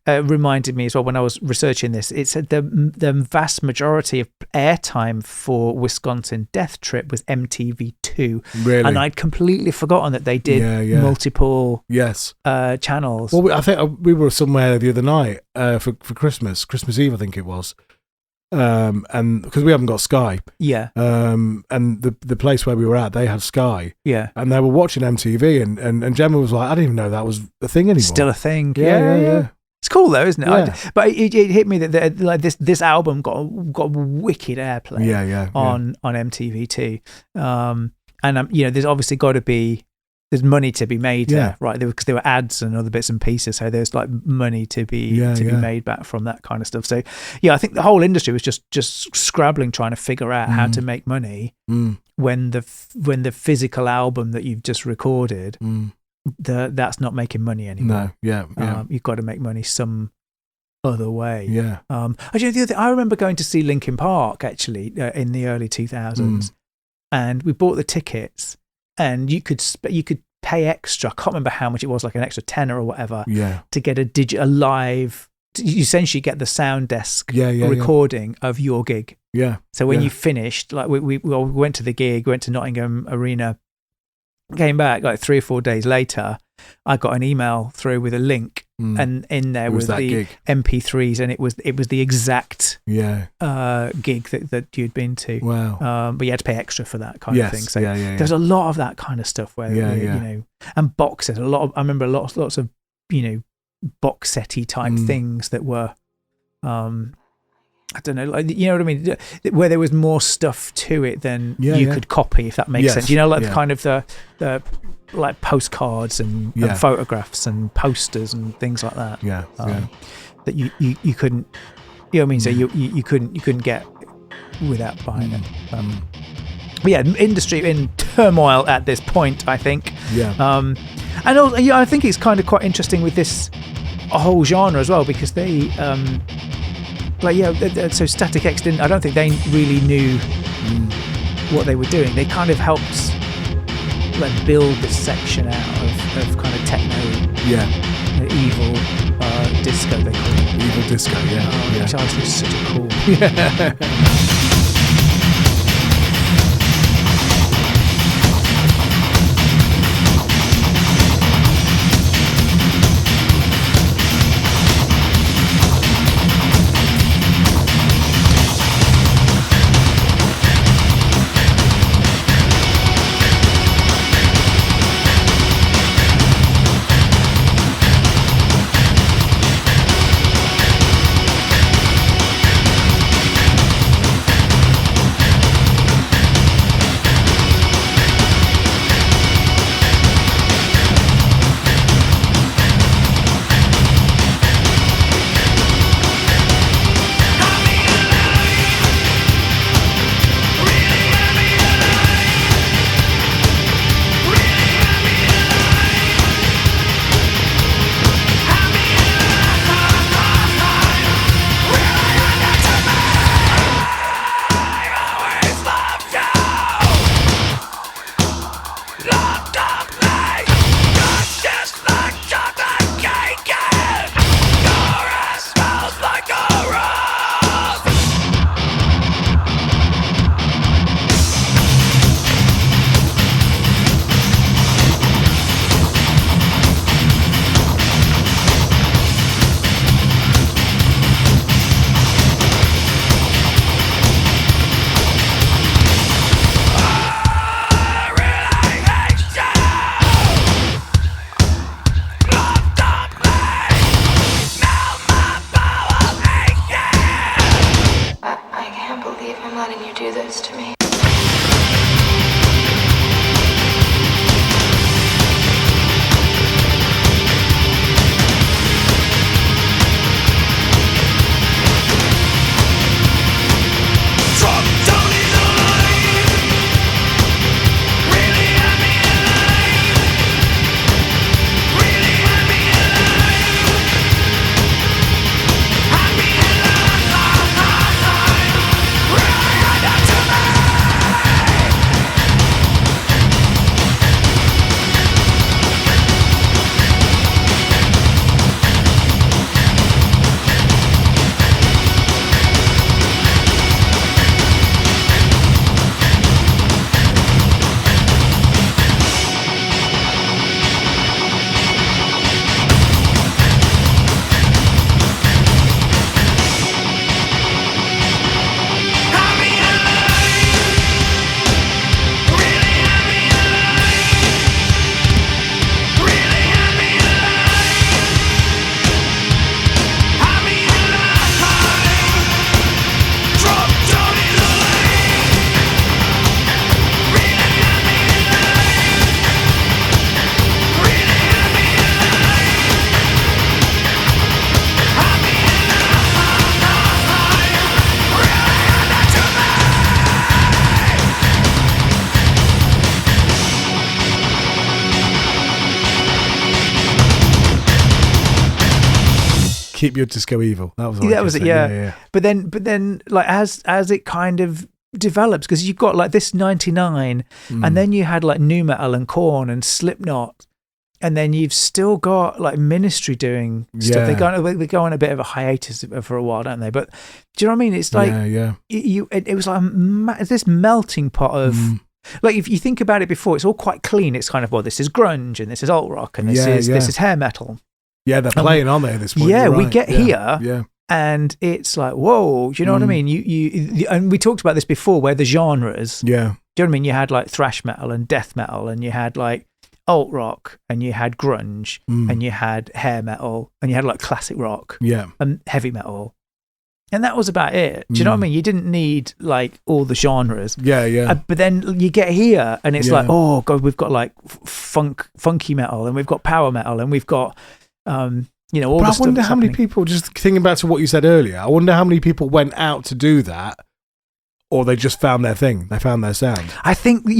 reminded me as well when I was researching this. It said the vast majority of airtime for Wisconsin Death Trip was MTV2. Really, and I'd completely forgotten that they did multiple channels. Well, I think we were somewhere the other night for Christmas Eve, I think it was. And because we haven't got Sky, and the place where we were at, they had Sky, and they were watching MTV, and Gemma was like, I didn't even know that was a thing anymore. Still a thing, yeah. It's cool though, isn't it? Yeah. But it hit me that like this album got wicked airplay on MTV2, and there's obviously got to be money to be made there, right? Because there were ads and other bits and pieces, so there's like money to be made back from that kind of stuff. So I think the whole industry was just scrabbling, trying to figure out how to make money when the physical album that you've just recorded. That's not making money anymore. No, you've got to make money some other way. Yeah. Actually, the other thing, I remember going to see Linkin Park actually in the early 2000s, and we bought the tickets, and you could pay extra. I can't remember how much it was, like an extra tenner or whatever, to get a live. You essentially get the sound desk recording of your gig. Yeah. So when you finished, like we went to the gig, went to Nottingham Arena. Came back like 3 or 4 days later, I got an email through with a link, and in there was the gig. MP3s, and it was the exact gig that you'd been to. Wow! But you had to pay extra for that kind of thing. So there's a lot of that kind of stuff where and boxes. I remember lots of box setty type things that were. I don't know, like, you know what I mean? Where there was more stuff to it than you could copy, if that makes sense. Like the kind of the like postcards and photographs and posters and things like that. That you couldn't, you know what I mean? So you couldn't get without buying it. But industry in turmoil at this point, I think. And also, I think it's kind of quite interesting with this whole genre as well, because they. So Static X I don't think they really knew what they were doing. They kind of helped like build this section out of kind of techno, evil disco, they call it. Evil disco, which I think is such a cool. keep your disco evil. That was it. Yeah. But then, like as it kind of develops, because you've got like this 99, and then you had like nu metal and Korn and Slipknot, and then you've still got like Ministry doing stuff. They go on a bit of a hiatus for a while, don't they? But do you know what I mean? It's like it was like this melting pot of. Like if you think about it before, it's all quite clean. It's kind of, well, this is grunge and this is alt rock and this is hair metal. Yeah, they're playing, aren't they? At this point, yeah, right. We get here, and it's like, whoa. Do you know what I mean? And we talked about this before, where the genres. Yeah. Do you know what I mean? You had like thrash metal and death metal, and you had like alt rock, and you had grunge, and you had hair metal, and you had like classic rock, and heavy metal. And that was about it. Do you know what I mean? You didn't need like all the genres. Yeah. But then you get here and it's like, oh God, we've got like funky metal, and we've got power metal, and we've got, all the stuff. I wonder how many people, just thinking back to what you said earlier, I wonder how many people went out to do that, or they just found their thing. They found their sound. I think, they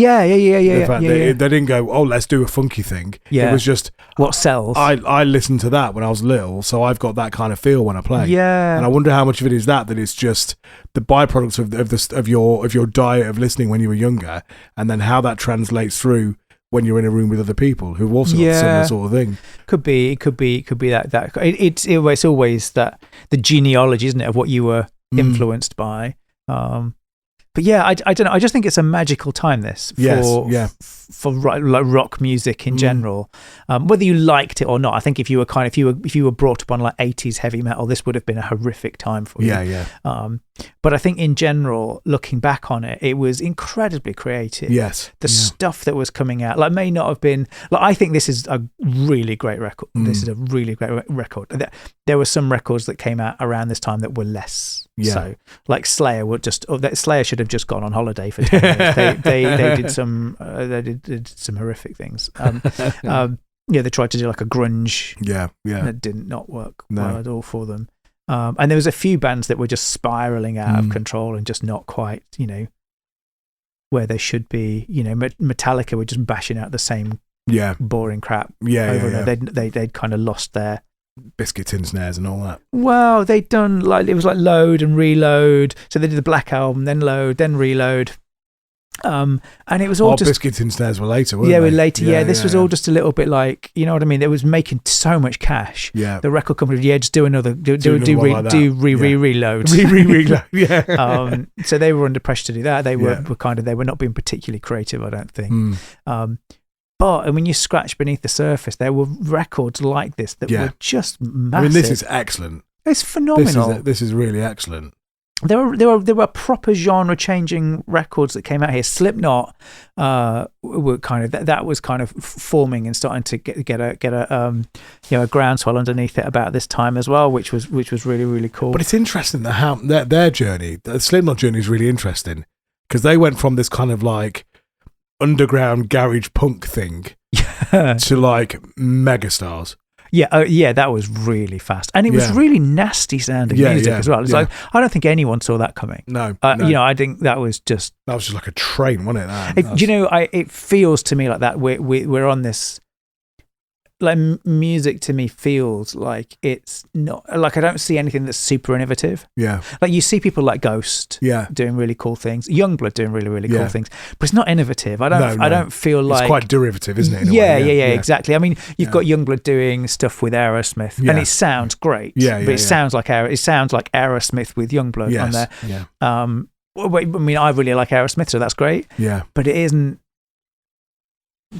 didn't go, oh, let's do a funky thing. Yeah. It was just what sells. I listened to that when I was little, so I've got that kind of feel when I play. Yeah. And I wonder how much of it is that it's just the byproducts of your diet of listening when you were younger, and then how that translates through when you're in a room with other people who've also got a similar sort of thing. Could be that. It's always that the genealogy, isn't it, of what you were influenced by. But yeah, I don't know. I just think it's a magical time, this, for like rock music in general. Whether you liked it or not, I think if you were brought up on like 80s heavy metal, this would have been a horrific time for you. Yeah. But I think in general, looking back on it, it was incredibly creative. Yes. The stuff that was coming out, like, may not have been like, I think this is a really great record. This is a really great record. There were some records that came out around this time that were less. Yeah. So, like Slayer Slayer should have just gone on holiday for 10 years. They did some horrific things. They tried to do like a grunge. Yeah. That did not work well at all for them. And there was a few bands that were just spiraling out of control and just not quite, where they should be. Metallica were just bashing out the same boring crap. They'd kind of lost their biscuit tin snares and all that. Well, they'd done it was like load and reload. So they did the Black Album, then load, then reload. And it was all just biscuit tin snares were later, weren't they? Were later. This was all just a little bit like, you know what I mean? It was making so much cash. Yeah. The record company, just do another, reload. Reload. Yeah. So they were under pressure to do that. They were they were not being particularly creative, I don't think. But when you scratch beneath the surface, there were records like this that were just massive. I mean, this is excellent. It's phenomenal. This is really excellent. There were proper genre changing records that came out here. Slipknot were kind of that was kind of forming and starting to get a groundswell underneath it about this time as well, which was really, really cool. But it's interesting that how their journey, the Slipknot journey, is really interesting, because they went from this kind of like underground garage punk thing to like megastars. That was really fast, and it was really nasty sounding music as well. It's like, I don't think anyone saw that coming. No. I think that was just like a train, wasn't it? It feels to me like that. We're on this. Like, music to me feels like it's not, like, I don't see anything that's super innovative. Yeah. Like, you see people like Ghost doing really cool things, Youngblood doing really, really cool things, but it's not innovative. I don't feel like... It's quite derivative, isn't it? Yeah, exactly. I mean, you've got Youngblood doing stuff with Aerosmith, and it sounds great. But it sounds like Aerosmith with Youngblood on there. Yeah. I mean, I really like Aerosmith, so that's great. Yeah. But it isn't... Do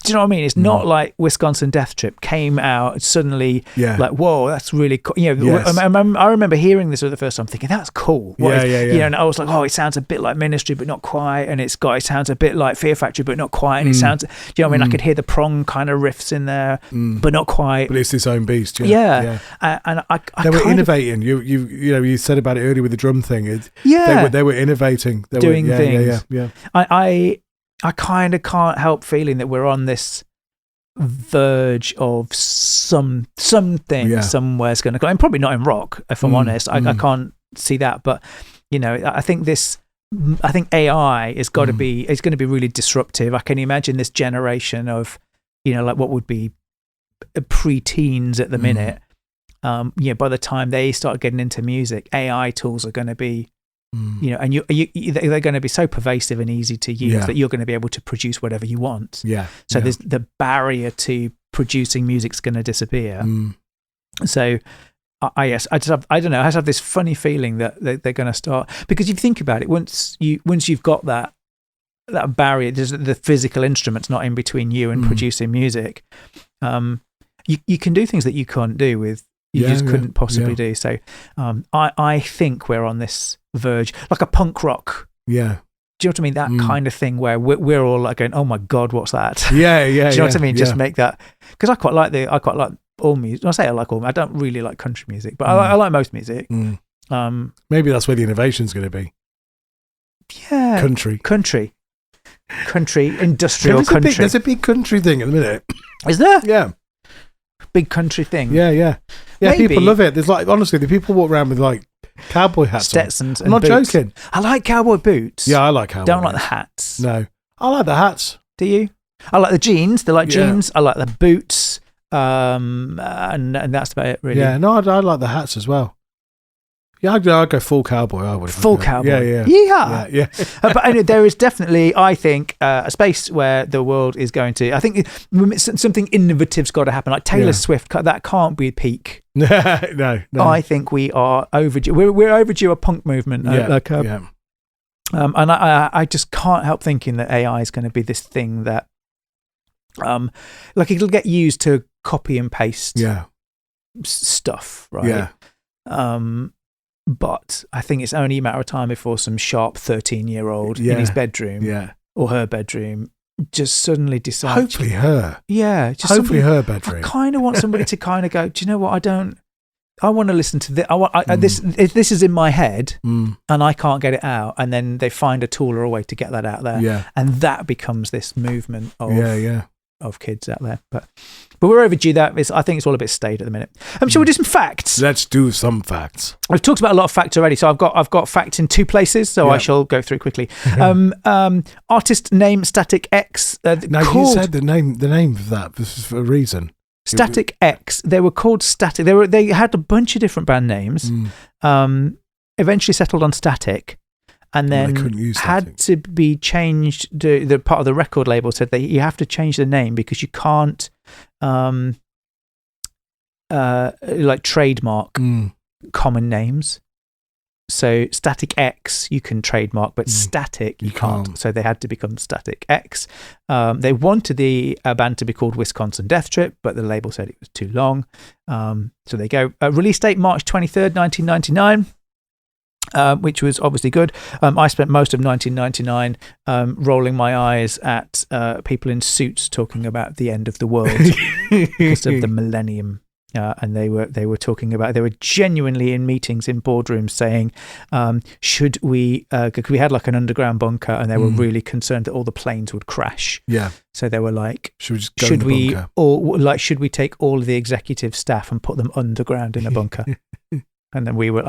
you know what I mean? It's not like Wisconsin Death Trip came out suddenly, like, whoa, that's really cool. I remember hearing this for the first time, thinking that's cool. And I was like, oh, it sounds a bit like Ministry, but not quite. And it sounds a bit like Fear Factory, but not quite. And it sounds, do you know what I mean? I could hear the Prong kind of riffs in there, but not quite. But it's its own beast. And they were innovating. You said about it earlier with the drum thing. They were innovating. They doing things. Yeah. I kind of can't help feeling that we're on this verge of something somewhere's going to go. And probably not in rock, if I'm honest. I can't see that, but I think AI is going to be really disruptive. I can imagine this generation of like what would be pre-teens at the minute, by the time they start getting into music, AI tools are going to be, and they're going to be so pervasive and easy to use that you're going to be able to produce whatever you want. Yeah. So there's the barrier to producing music's going to disappear. So I don't know. I just have this funny feeling that they're going to start, because if you think about it, once you've got that barrier, there's the physical instruments not in between you and producing music. You can do things that you can't do with. You just couldn't possibly do. So I think we're on this verge, like a punk rock. Yeah. Do you know what I mean? That kind of thing where we're all like going, "Oh my God, what's that?" Yeah. Do you know what I mean? Just make that, because I quite like all music. I say I like all. I don't really like country music, but I like most music. Maybe that's where the innovation's going to be. Yeah. Country, industrial country. There's a big country thing at the minute. Is there? Yeah. Big country thing. Yeah. Maybe. People love it. There's like, honestly, the people walk around with like cowboy hats Stetsons on. I'm not boots. joking. I like cowboy boots. Yeah, I like cowboy Don't boots. like the hats. No. I like the hats. Do you? I like the jeans. They like jeans. I like the boots. And that's about it, really. Yeah, no, I like the hats as well. Yeah, I'd go full cowboy. I would. Full cowboy. Yeah. Yeah. But anyway, there is definitely, I think, a space where the world is going to. I think something innovative's got to happen. Like Taylor Swift, that can't be peak. No. I think we are overdue. We're overdue a punk movement. And I just can't help thinking that AI is going to be this thing that, like, it'll get used to copy and paste. Stuff, right? Yeah. But I think it's only a matter of time before some sharp 13-year-old in his bedroom or her bedroom just suddenly decides. Hopefully her. Yeah. Hopefully her bedroom. I kind of want somebody to kind of go, do you know what? I want to listen to this. This is in my head and I can't get it out. And then they find a tool or a way to get that out there. Yeah. And that becomes this movement of of kids out there. But we're overdue that. I think it's all a bit staid at the minute. Shall we do some facts? Let's do some facts. We've talked about a lot of facts already, so I've got facts in two places, so I shall go through quickly. Artist name Static X. You said the name of that. This is for a reason. Static X. They were called Static. They had a bunch of different band names. Eventually settled on Static. And then had to be changed. The part of the record label said that you have to change the name because you can't like trademark common names. So Static X you can trademark, but Static you can't. So they had to become Static X. They wanted the band to be called Wisconsin Death Trip, but the label said it was too long. So they go. Release date March 23rd, 1999. Which was obviously good. I spent most of 1999 rolling my eyes at people in suits talking about the end of the world because of the millennium. And they were talking about, they were genuinely in meetings in boardrooms saying, should we, because we had like an underground bunker and they were really concerned that all the planes would crash. Yeah. So they were like, should we just go in the bunker? Should we take all of the executive staff and put them underground in a bunker? And then we were,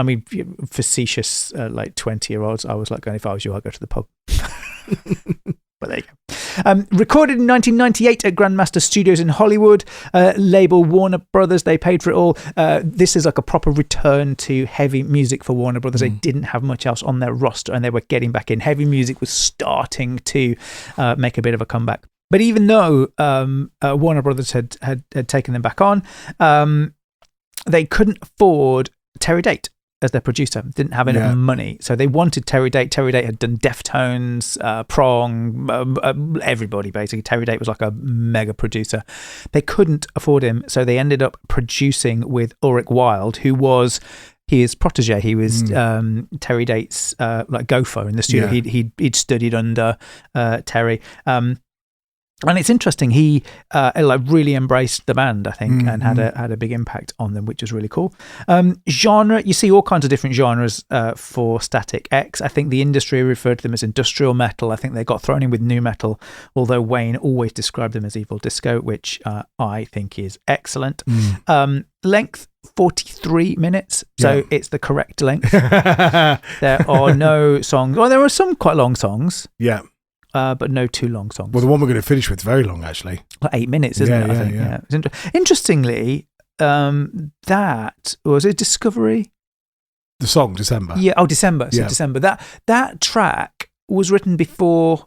facetious, like 20-year-olds. I was like, going, if I was you, I'd go to the pub. But there you go. Recorded in 1998 at Grandmaster Studios in Hollywood. Label Warner Brothers, they paid for it all. This is like a proper return to heavy music for Warner Brothers. They didn't have much else on their roster and they were getting back in. Heavy music was starting to make a bit of a comeback. But even though Warner Brothers had taken them back on, they couldn't afford Terry Date as their producer. Didn't have enough money, so they wanted Terry Date. Terry Date had done Deftones, Prong, everybody basically. Terry Date was like a mega producer. They couldn't afford him, so they ended up producing with Ulrich Wilde, who was his protege. He was Terry Date's like gopher in the studio. He'd studied under Terry. And it's interesting. He like really embraced the band, I think, and had a big impact on them, which was really cool. Genre, you see all kinds of different genres for Static X. I think the industry referred to them as industrial metal. I think they got thrown in with nu metal, although Wayne always described them as evil disco, which I think is excellent. Length 43 minutes, so it's the correct length. There are no songs. Well, there are some quite long songs. Yeah. But no too long songs. Well, the one we're going to finish with is very long, actually. Like 8 minutes, isn't it? I think. Yeah. Interestingly, that was it. Discovery. The song December. Yeah. Oh, December. So December. That track was written before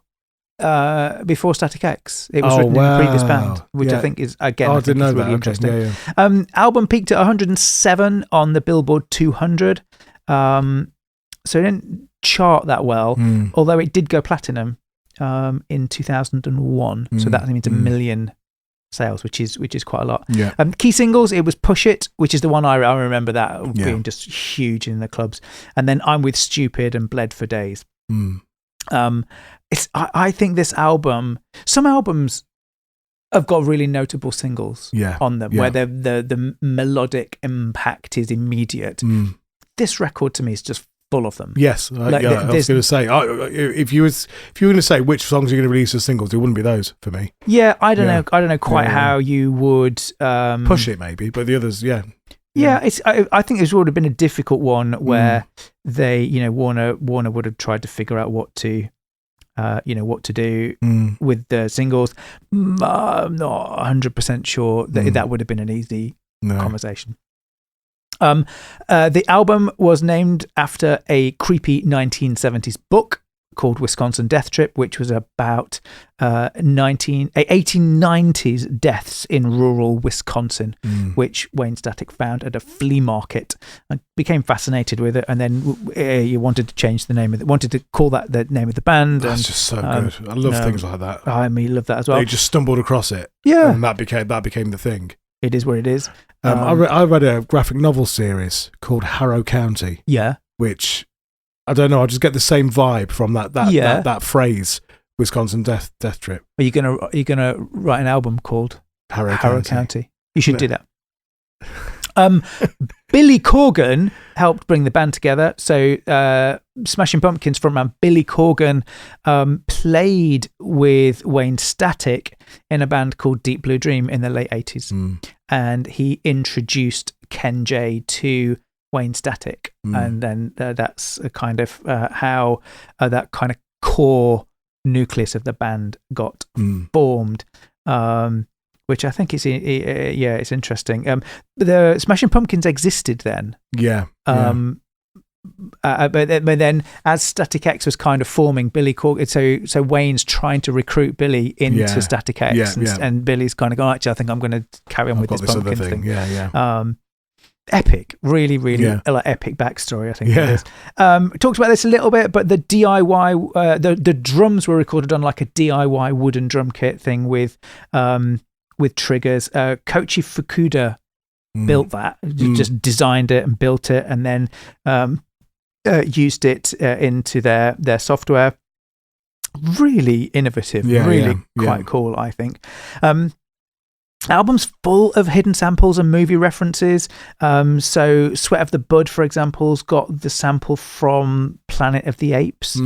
Static X. It was written in the previous band, which I think is again. I didn't know really that. Interesting. Okay. Yeah. Album peaked at 107 on the Billboard 200. So it didn't chart that well, although it did go platinum in 2001. So that means 1 million sales, which is quite a lot. Yeah. Key singles, it was Push It, which is the one I remember that being just huge in the clubs, and then I'm With Stupid and Bled for Days. I think this album, some albums have got really notable singles on them where the melodic impact is immediate. This record to me is just full of them. Yes, I was going to say, if you were going to say which songs you're going to release as singles, it wouldn't be those for me. Yeah, I don't know. I don't know quite how you would Push It maybe, but the others, yeah. I think this would have been a difficult one where they, Warner would have tried to figure out what to do with the singles. I'm not 100% sure that would have been an easy conversation. The album was named after a creepy 1970s book called Wisconsin Death Trip, which was about 1890s deaths in rural Wisconsin, which Wayne Static found at a flea market and became fascinated with it. And then he wanted to change the name of it, wanted to call that the name of the band. That's just so good. I love things like that. I love that as well. They just stumbled across it. Yeah. And that became the thing. It is what it is. I read a graphic novel series called Harrow County. Yeah. Which, I don't know, I just get the same vibe from that phrase, Wisconsin Death Trip. Are you gonna write an album called Harrow County? You should do that. Billy Corgan helped bring the band together. So Smashing Pumpkins frontman Billy Corgan played with Wayne Static in a band called Deep Blue Dream in the late 80s. And he introduced Ken J to Wayne Static. And then that's a kind of how that kind of core nucleus of the band got formed. Which I think is it's interesting. The Smashing Pumpkins existed then. But then as Static X was kind of forming, Billy Corgan, so Wayne's trying to recruit Billy into Static X, and Billy's kind of going, actually, I think I'm going to carry on with this Pumpkin thing. Epic, really, really like epic backstory, I think it is. Talked about this a little bit, but the DIY, the drums were recorded on like a DIY wooden drum kit thing with triggers. Koichi Fukuda built that, just designed it and built it, and then used it into their software. Really innovative, quite cool, I think. Album's full of hidden samples and movie references. So Sweat of the Bud, for example's got the sample from Planet of the Apes.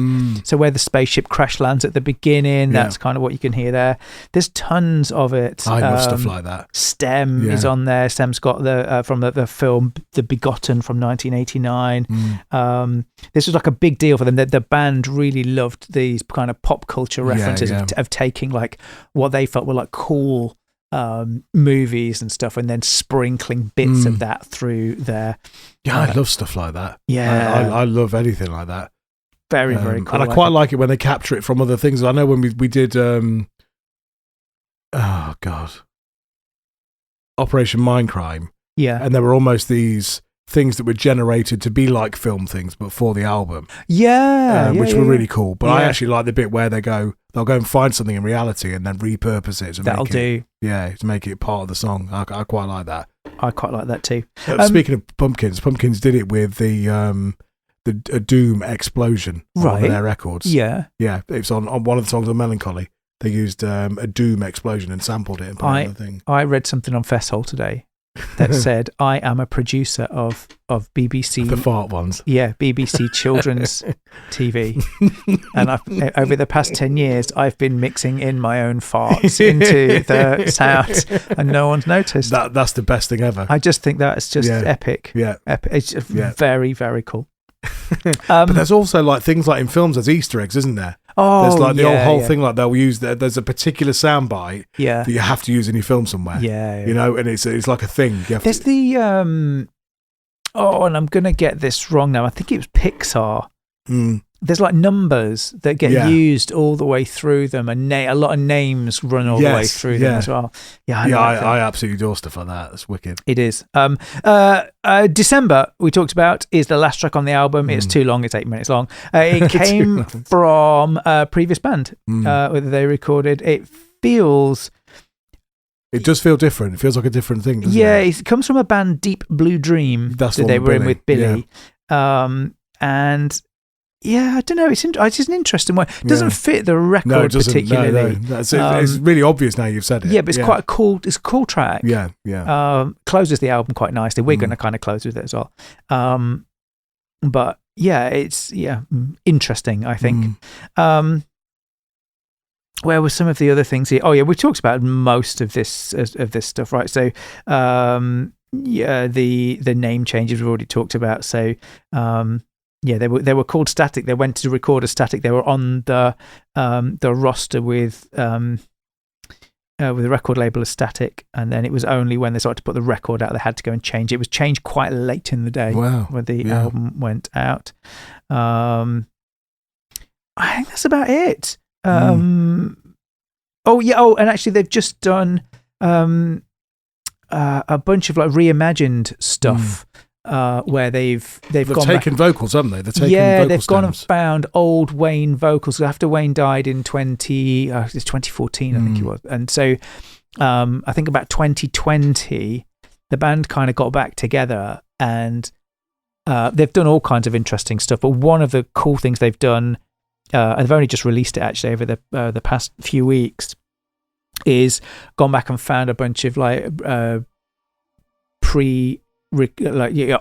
So where the spaceship crash lands at the beginning, that's kind of what you can hear there. There's tons of it. I love stuff like that. Stem is on there. Stem's got the from the film The Begotten from 1989. This was like a big deal for them. The band really loved these kind of pop culture references of taking like what they felt were like cool movies and stuff, and then sprinkling bits of that through there. I love stuff like that. I love anything like that. Very, very cool. And I quite like it when they capture it from other things. I know when we did Operation Mindcrime, and there were almost these things that were generated to be like film things, but for the album. Which were really cool. But I actually like the bit where they'll go and find something in reality and then repurpose it to make it part of the song. I quite like that. I quite like that too. Speaking of Pumpkins did it with the Doom Explosion on one of their records. It's on one of the songs on Melancholy. They used a Doom Explosion and sampled it and put it on the thing. I read something on Festhole today that said, I am a producer of BBC. The fart ones. Yeah, BBC children's TV. And over the past 10 years, I've been mixing in my own farts into the sound, and no one's noticed. That's the best thing ever. I just think that's just epic. Epic. It's just very, very cool. But there's also like things like in films, there's Easter eggs, isn't there? Oh, there's like the whole thing, like they'll use there's a particular soundbite that you have to use in your film somewhere. Yeah. You know, and it's like a thing. There's the and I'm gonna get this wrong now. I think it was Pixar. There's like numbers that get used all the way through them, and a lot of names run all the way through them as well. I absolutely adore stuff like that. That's wicked. It is. December, we talked about, is the last track on the album. It's too long. It's 8 minutes long. It came from a previous band where they recorded. It feels... It does feel different. It feels like a different thing, doesn't it? It comes from a band, Deep Blue Dream, that they were in with Billy. And... yeah, I don't know. It's just an interesting one. It doesn't fit the record particularly. No. It's really obvious now you've said it. Yeah, but it's quite a cool. It's a cool track. Yeah. Closes the album quite nicely. We're going to kind of close with it as well. But yeah, it's interesting. I think. Where were some of the other things here? Oh yeah, we talked about most of this stuff, right? So the name changes we've already talked about. So. They were called Static. They went to record a Static. They were on the roster with the record label as Static, and then it was only when they started to put the record out they had to go and change it. It was changed quite late in the day when the album went out. I think that's about it. And actually they've just done a bunch of like reimagined stuff. Where they've gone taken vocals, haven't they? They've gone and found old Wayne vocals after Wayne died in 2014, I think it was. And so I think about 2020, the band kind of got back together, and they've done all kinds of interesting stuff. But one of the cool things they've done, and they've only just released it actually over the past few weeks, is gone back and found a bunch of like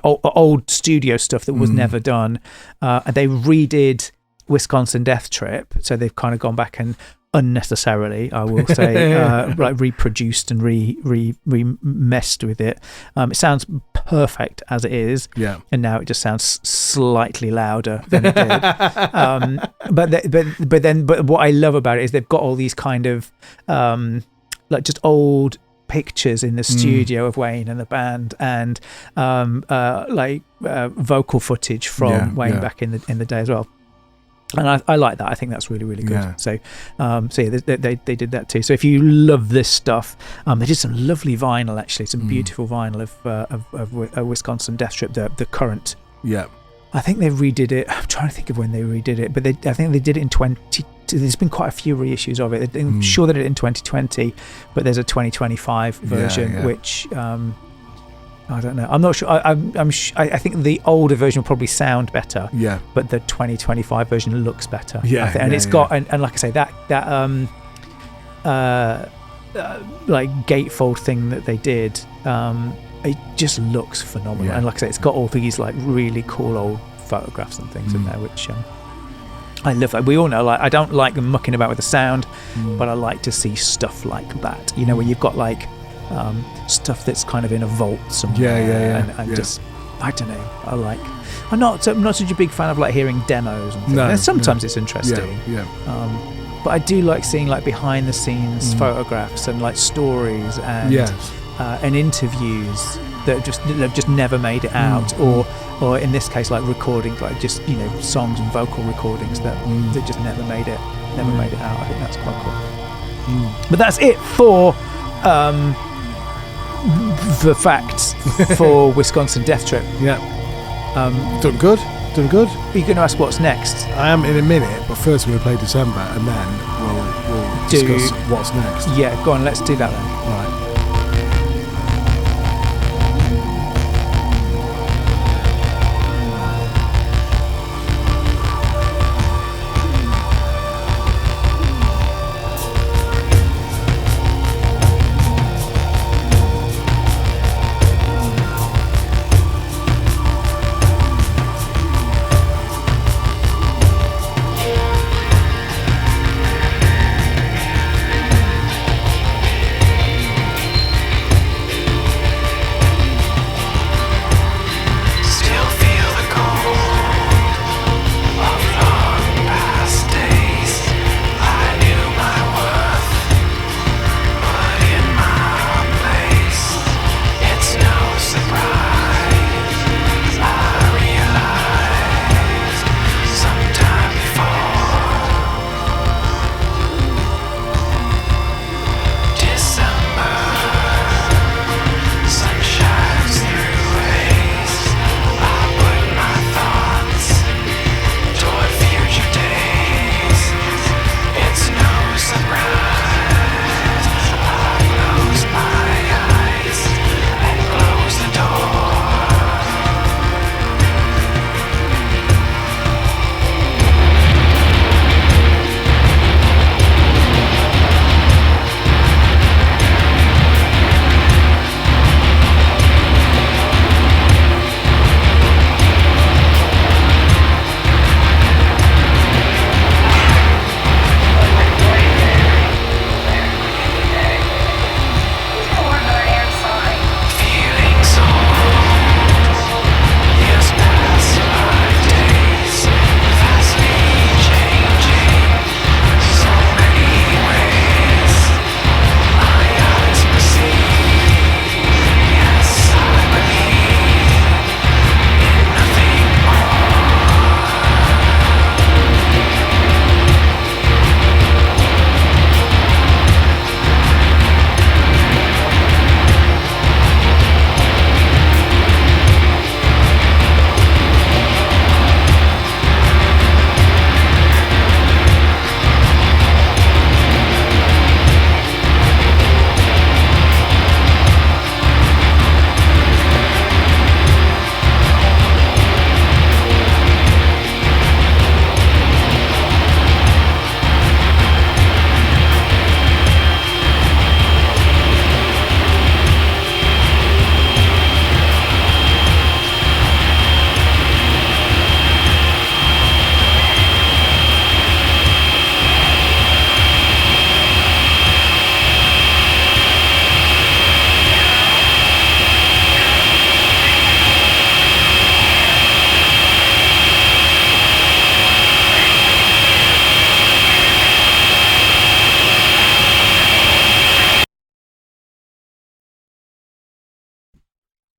old studio stuff that was never done, and they redid Wisconsin Death Trip, so they've kind of gone back and unnecessarily, I will say, like reproduced and messed with it. It sounds perfect as it is, and now it just sounds slightly louder than it did. But what I love about it is they've got all these kind of like just old pictures in the studio of Wayne and the band, and vocal footage from Wayne back in the day as well. And I like that. I think that's really, really good. Yeah. So they did that too. So if you love this stuff, they did some lovely vinyl actually, some beautiful vinyl of Wisconsin Death Trip, the current. Yeah. I think they redid it. I'm trying to think of when they redid it, but I think they did it in 20. There's been quite a few reissues of it. I'm sure they did it in 2020, but there's a 2025 version, which I don't know. I'm not sure. I think the older version will probably sound better. Yeah. But the 2025 version looks better. Yeah. And it's got and like I say that like gatefold thing that they did. It just looks phenomenal. Yeah. And like I say, it's got all these like really cool old photographs and things in there, which I love. We all know, like, I don't like them mucking about with the sound, but I like to see stuff like that. You know, where you've got like stuff that's kind of in a vault somewhere. And just, I don't know. I'm not such a big fan of like hearing demos and things. And sometimes it's interesting. But I do like seeing like behind the scenes photographs and like stories and interviews that have just never made it out, or in this case like recordings, like just, you know, songs and vocal recordings that just never made it out. I think that's quite cool. But that's it for the facts for Wisconsin Death Trip. Done good. Are you going to ask what's next? I am in a minute, but first we'll play December, and then we'll discuss what's next. Yeah, go on, let's do that then. Right.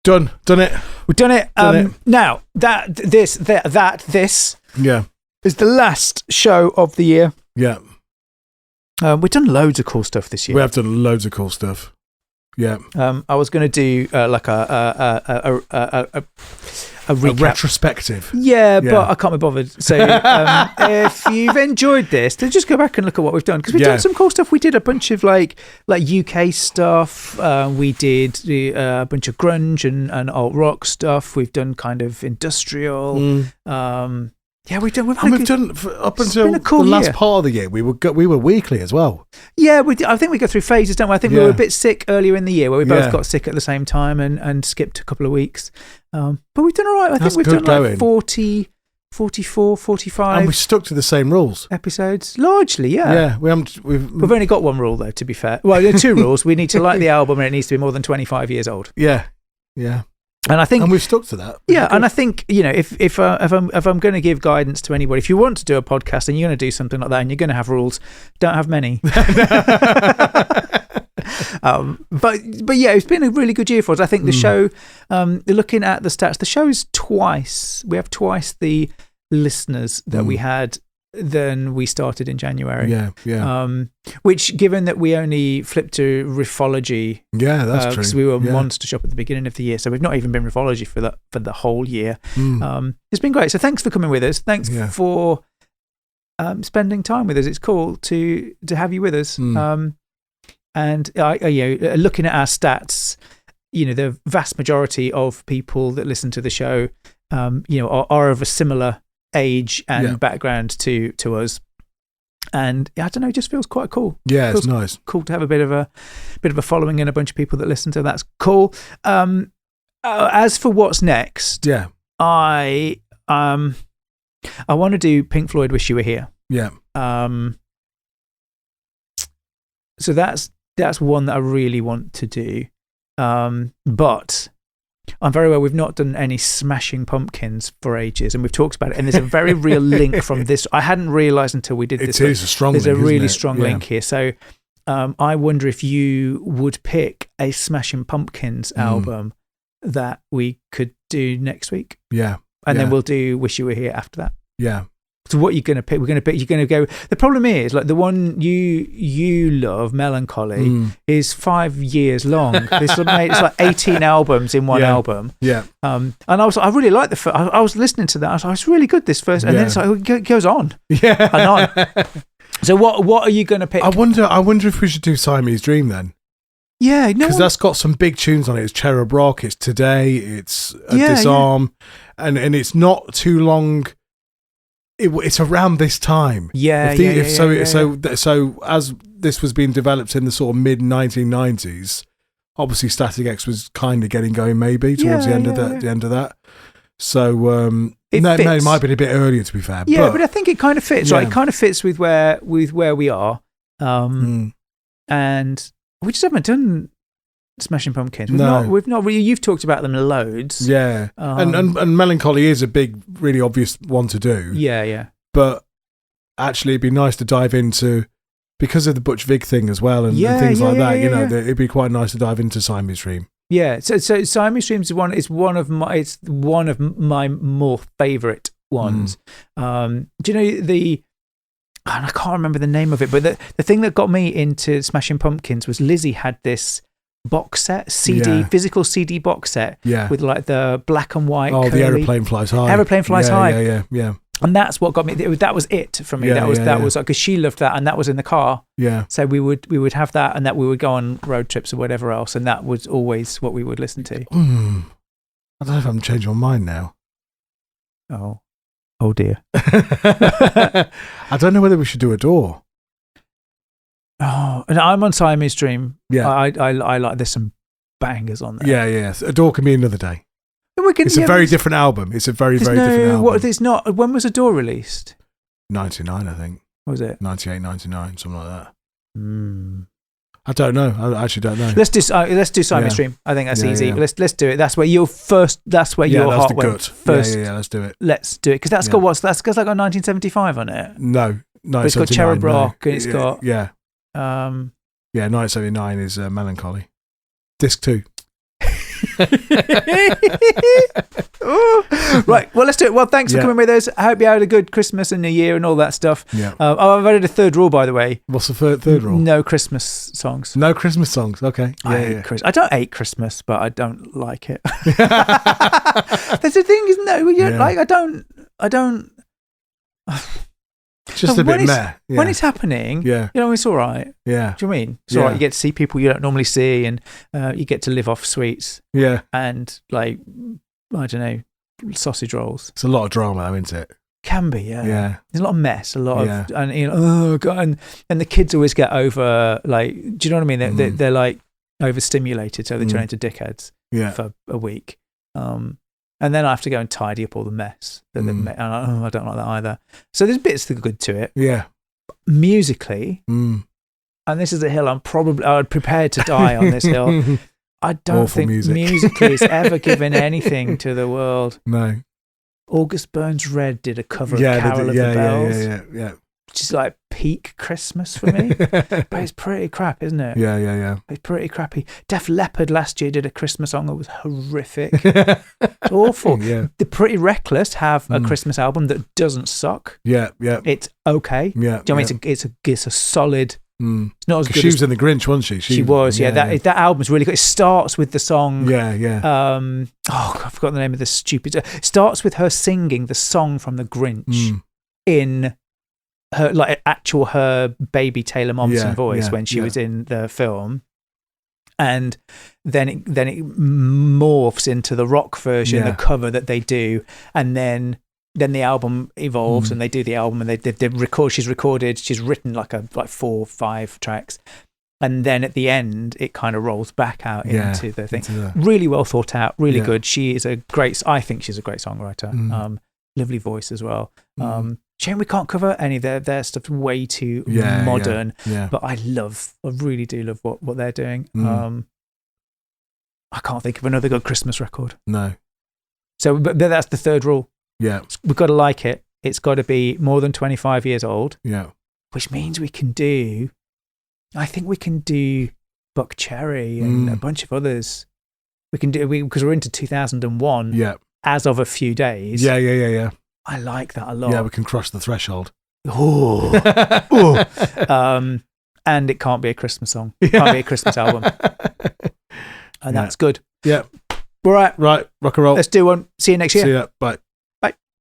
Done it. We've done it. Now this Yeah. is the last show of the year. Yeah. We've done loads of cool stuff this year. We have done loads of cool stuff. Yeah. I was going to do like a recap. A retrospective. Yeah, but I can't be bothered. So if you've enjoyed this, then just go back and look at what we've done, because we've done some cool stuff. We did a bunch of like UK stuff. We did a bunch of grunge and alt rock stuff. We've done kind of industrial. Yeah, we've done up until the last part of the year. We were weekly as well. Yeah, I think we go through phases, don't we? I think we were a bit sick earlier in the year, where we both got sick at the same time and skipped a couple of weeks. But we've done all right. I think we've done like 40, 44, 45. And we stuck to the same rules. Episodes, largely, yeah. Yeah, we've only got one rule though, to be fair. Well, there are two rules. We need to like the album, and it needs to be more than 25 years old. Yeah. And I think, we've stuck to that. Yeah, and I think, if I'm going to give guidance to anybody, if you want to do a podcast and you're going to do something like that, and you're going to have rules, don't have many. But yeah, it's been a really good year for us. I think the show, looking at the stats, the show's we have twice the listeners that we had than we started in January. Yeah. Which, given that we only flipped to Riffology, that's true, because we were Monster Shop at the beginning of the year, so we've not even been Riffology for the whole year. It's been great. So thanks for coming with us. Thanks for spending time with us. It's cool to have you with us. And looking at our stats, the vast majority of people that listen to the show, are of a similar age and background to us, and I don't know, it just feels quite cool. Yeah, it's nice. Cool to have a bit of a following and a bunch of people that listen to. That's cool. As for what's next, I want to do Pink Floyd "Wish You Were Here." Yeah. So that's one that I really want to do, but I'm very aware we've not done any Smashing Pumpkins for ages, and we've talked about it, and there's a very real link from this. I hadn't realised until we did this. It is a strong link. There's a really strong link here. So I wonder if you would pick a Smashing Pumpkins album that we could do next week. Yeah. And then we'll do Wish You Were Here after that. Yeah. So what are you going to pick? You're going to go. The problem is, like, the one you love, Melancholy, is 5 years long. It's like 18 albums in one album. Yeah. And I really liked the first. I was listening to that. I was like, it's really good, this first. And then it's like, it goes on. Yeah. And on. So what are you going to pick? I wonder if we should do Siamese Dream then. Yeah, because that's got some big tunes on it. It's Cherub Rock. It's Today. It's Disarm, and it's not too long. It's around this time. So as this was being developed in the sort of mid 1990s, obviously Static X was kind of getting going maybe towards the end of that. So it might be a bit earlier, to be fair. Yeah, but I think it kind of fits. Right, it kind of fits with where we are, and we just haven't done Smashing Pumpkins. We've not really. You've talked about them loads. Yeah, and Melancholy is a big, really obvious one to do. Yeah. But actually, it'd be nice to dive into, because of the Butch Vig thing as well, and things like that. It'd be quite nice to dive into Siamese Dream. Yeah. So Siamese Dream is one of my more favourite ones. Do you know and I can't remember the name of it, but the thing that got me into Smashing Pumpkins was Lizzie had this box set, physical CD box set, with like the black and white. Oh, the Aeroplane Flies High. Aeroplane Flies High. Yeah. And that's what got me. That was it for me. That was because she loved that, and that was in the car. Yeah. So we would have that, and that we would go on road trips or whatever else, and that was always what we would listen to. I don't know if I'm changing my mind now. Oh dear. I don't know whether we should do Adore. Oh, and I'm on Siamese Dream. Yeah. I like, there's some bangers on there. Yeah. Adore can be another day. It's a very different album. It's a very, very different album. It's not. When was Adore released? 99, I think. What was it? 98, 99, something like that. I don't know. I actually don't know. Let's do Siamese Dream. I think that's easy. Yeah. Let's do it. That's where your first. That's where your heart went first. Yeah. Let's do it. Let's do it, because that's got what's that's got like 1975 on it. No. But it's got Cherub Rock and it's got 1979 is Melancholy. Disc 2. Right, well, let's do it. Well, thanks for coming with us. I hope you had a good Christmas and New Year and all that stuff. Yeah. I've added a third rule, by the way. What's the third rule? No Christmas songs. No Christmas songs. Okay. I don't hate Christmas, but I don't like it. That's the thing, isn't it? Like, I don't. Just a bit meh. When it's happening, it's all right. Yeah. Do you know what I mean? It's all right. You get to see people you don't normally see, and you get to live off sweets. Yeah. And, like, I don't know, sausage rolls. It's a lot of drama, though, isn't it? Can be, yeah. Yeah. There's a lot of mess, and oh God, and the kids always get over, like, do you know what I mean? They're like overstimulated, so they turn into dickheads for a week. And then I have to go and tidy up all the mess that they've made. And I don't like that either. So there's bits that are good to it. Yeah. Musically, and this is a hill I'm prepared to die on this hill. I don't think musically it's ever given anything to the world. No. August Burns Red did a cover of Carol of the Bells. Yeah. Which is like peak Christmas for me. But it's pretty crap, isn't it? Yeah. It's pretty crappy. Def Leppard last year did a Christmas song that was horrific. It's awful. Yeah. The Pretty Reckless have a Christmas album that doesn't suck. Yeah. It's okay. Yeah. Do you know what I mean? It's a solid. It's not as good. She was in the Grinch, wasn't she? She was. Yeah. That album's really good. It starts with the song. Yeah. I forgot the name of this stupid. It starts with her singing the song from the Grinch in her, like, her baby Taylor Momsen voice when she was in the film, and then it morphs into the rock version, the cover that they do, and then the album evolves and they do the album, and they record. She's written like 4 or 5 tracks, and then at the end it kind of rolls back out into the thing. Really well thought out, really good. I think she's a great songwriter. Lovely voice as well. Shame we can't cover any of their stuff. Way too modern. But I really do love what they're doing. I can't think of another good Christmas record. No. So, but that's the third rule. Yeah. We've got to like it. It's got to be more than 25 years old. Yeah. Which means we can do Buck Cherry and a bunch of others. We can do because we're into 2001. Yeah. As of a few days. Yeah. I like that a lot. Yeah, we can crush the threshold. Oh. And it can't be a Christmas song. It can't be a Christmas album. And that's good. Yeah. All right. Right. Rock and roll. Let's do one. See you next year. See ya. Bye.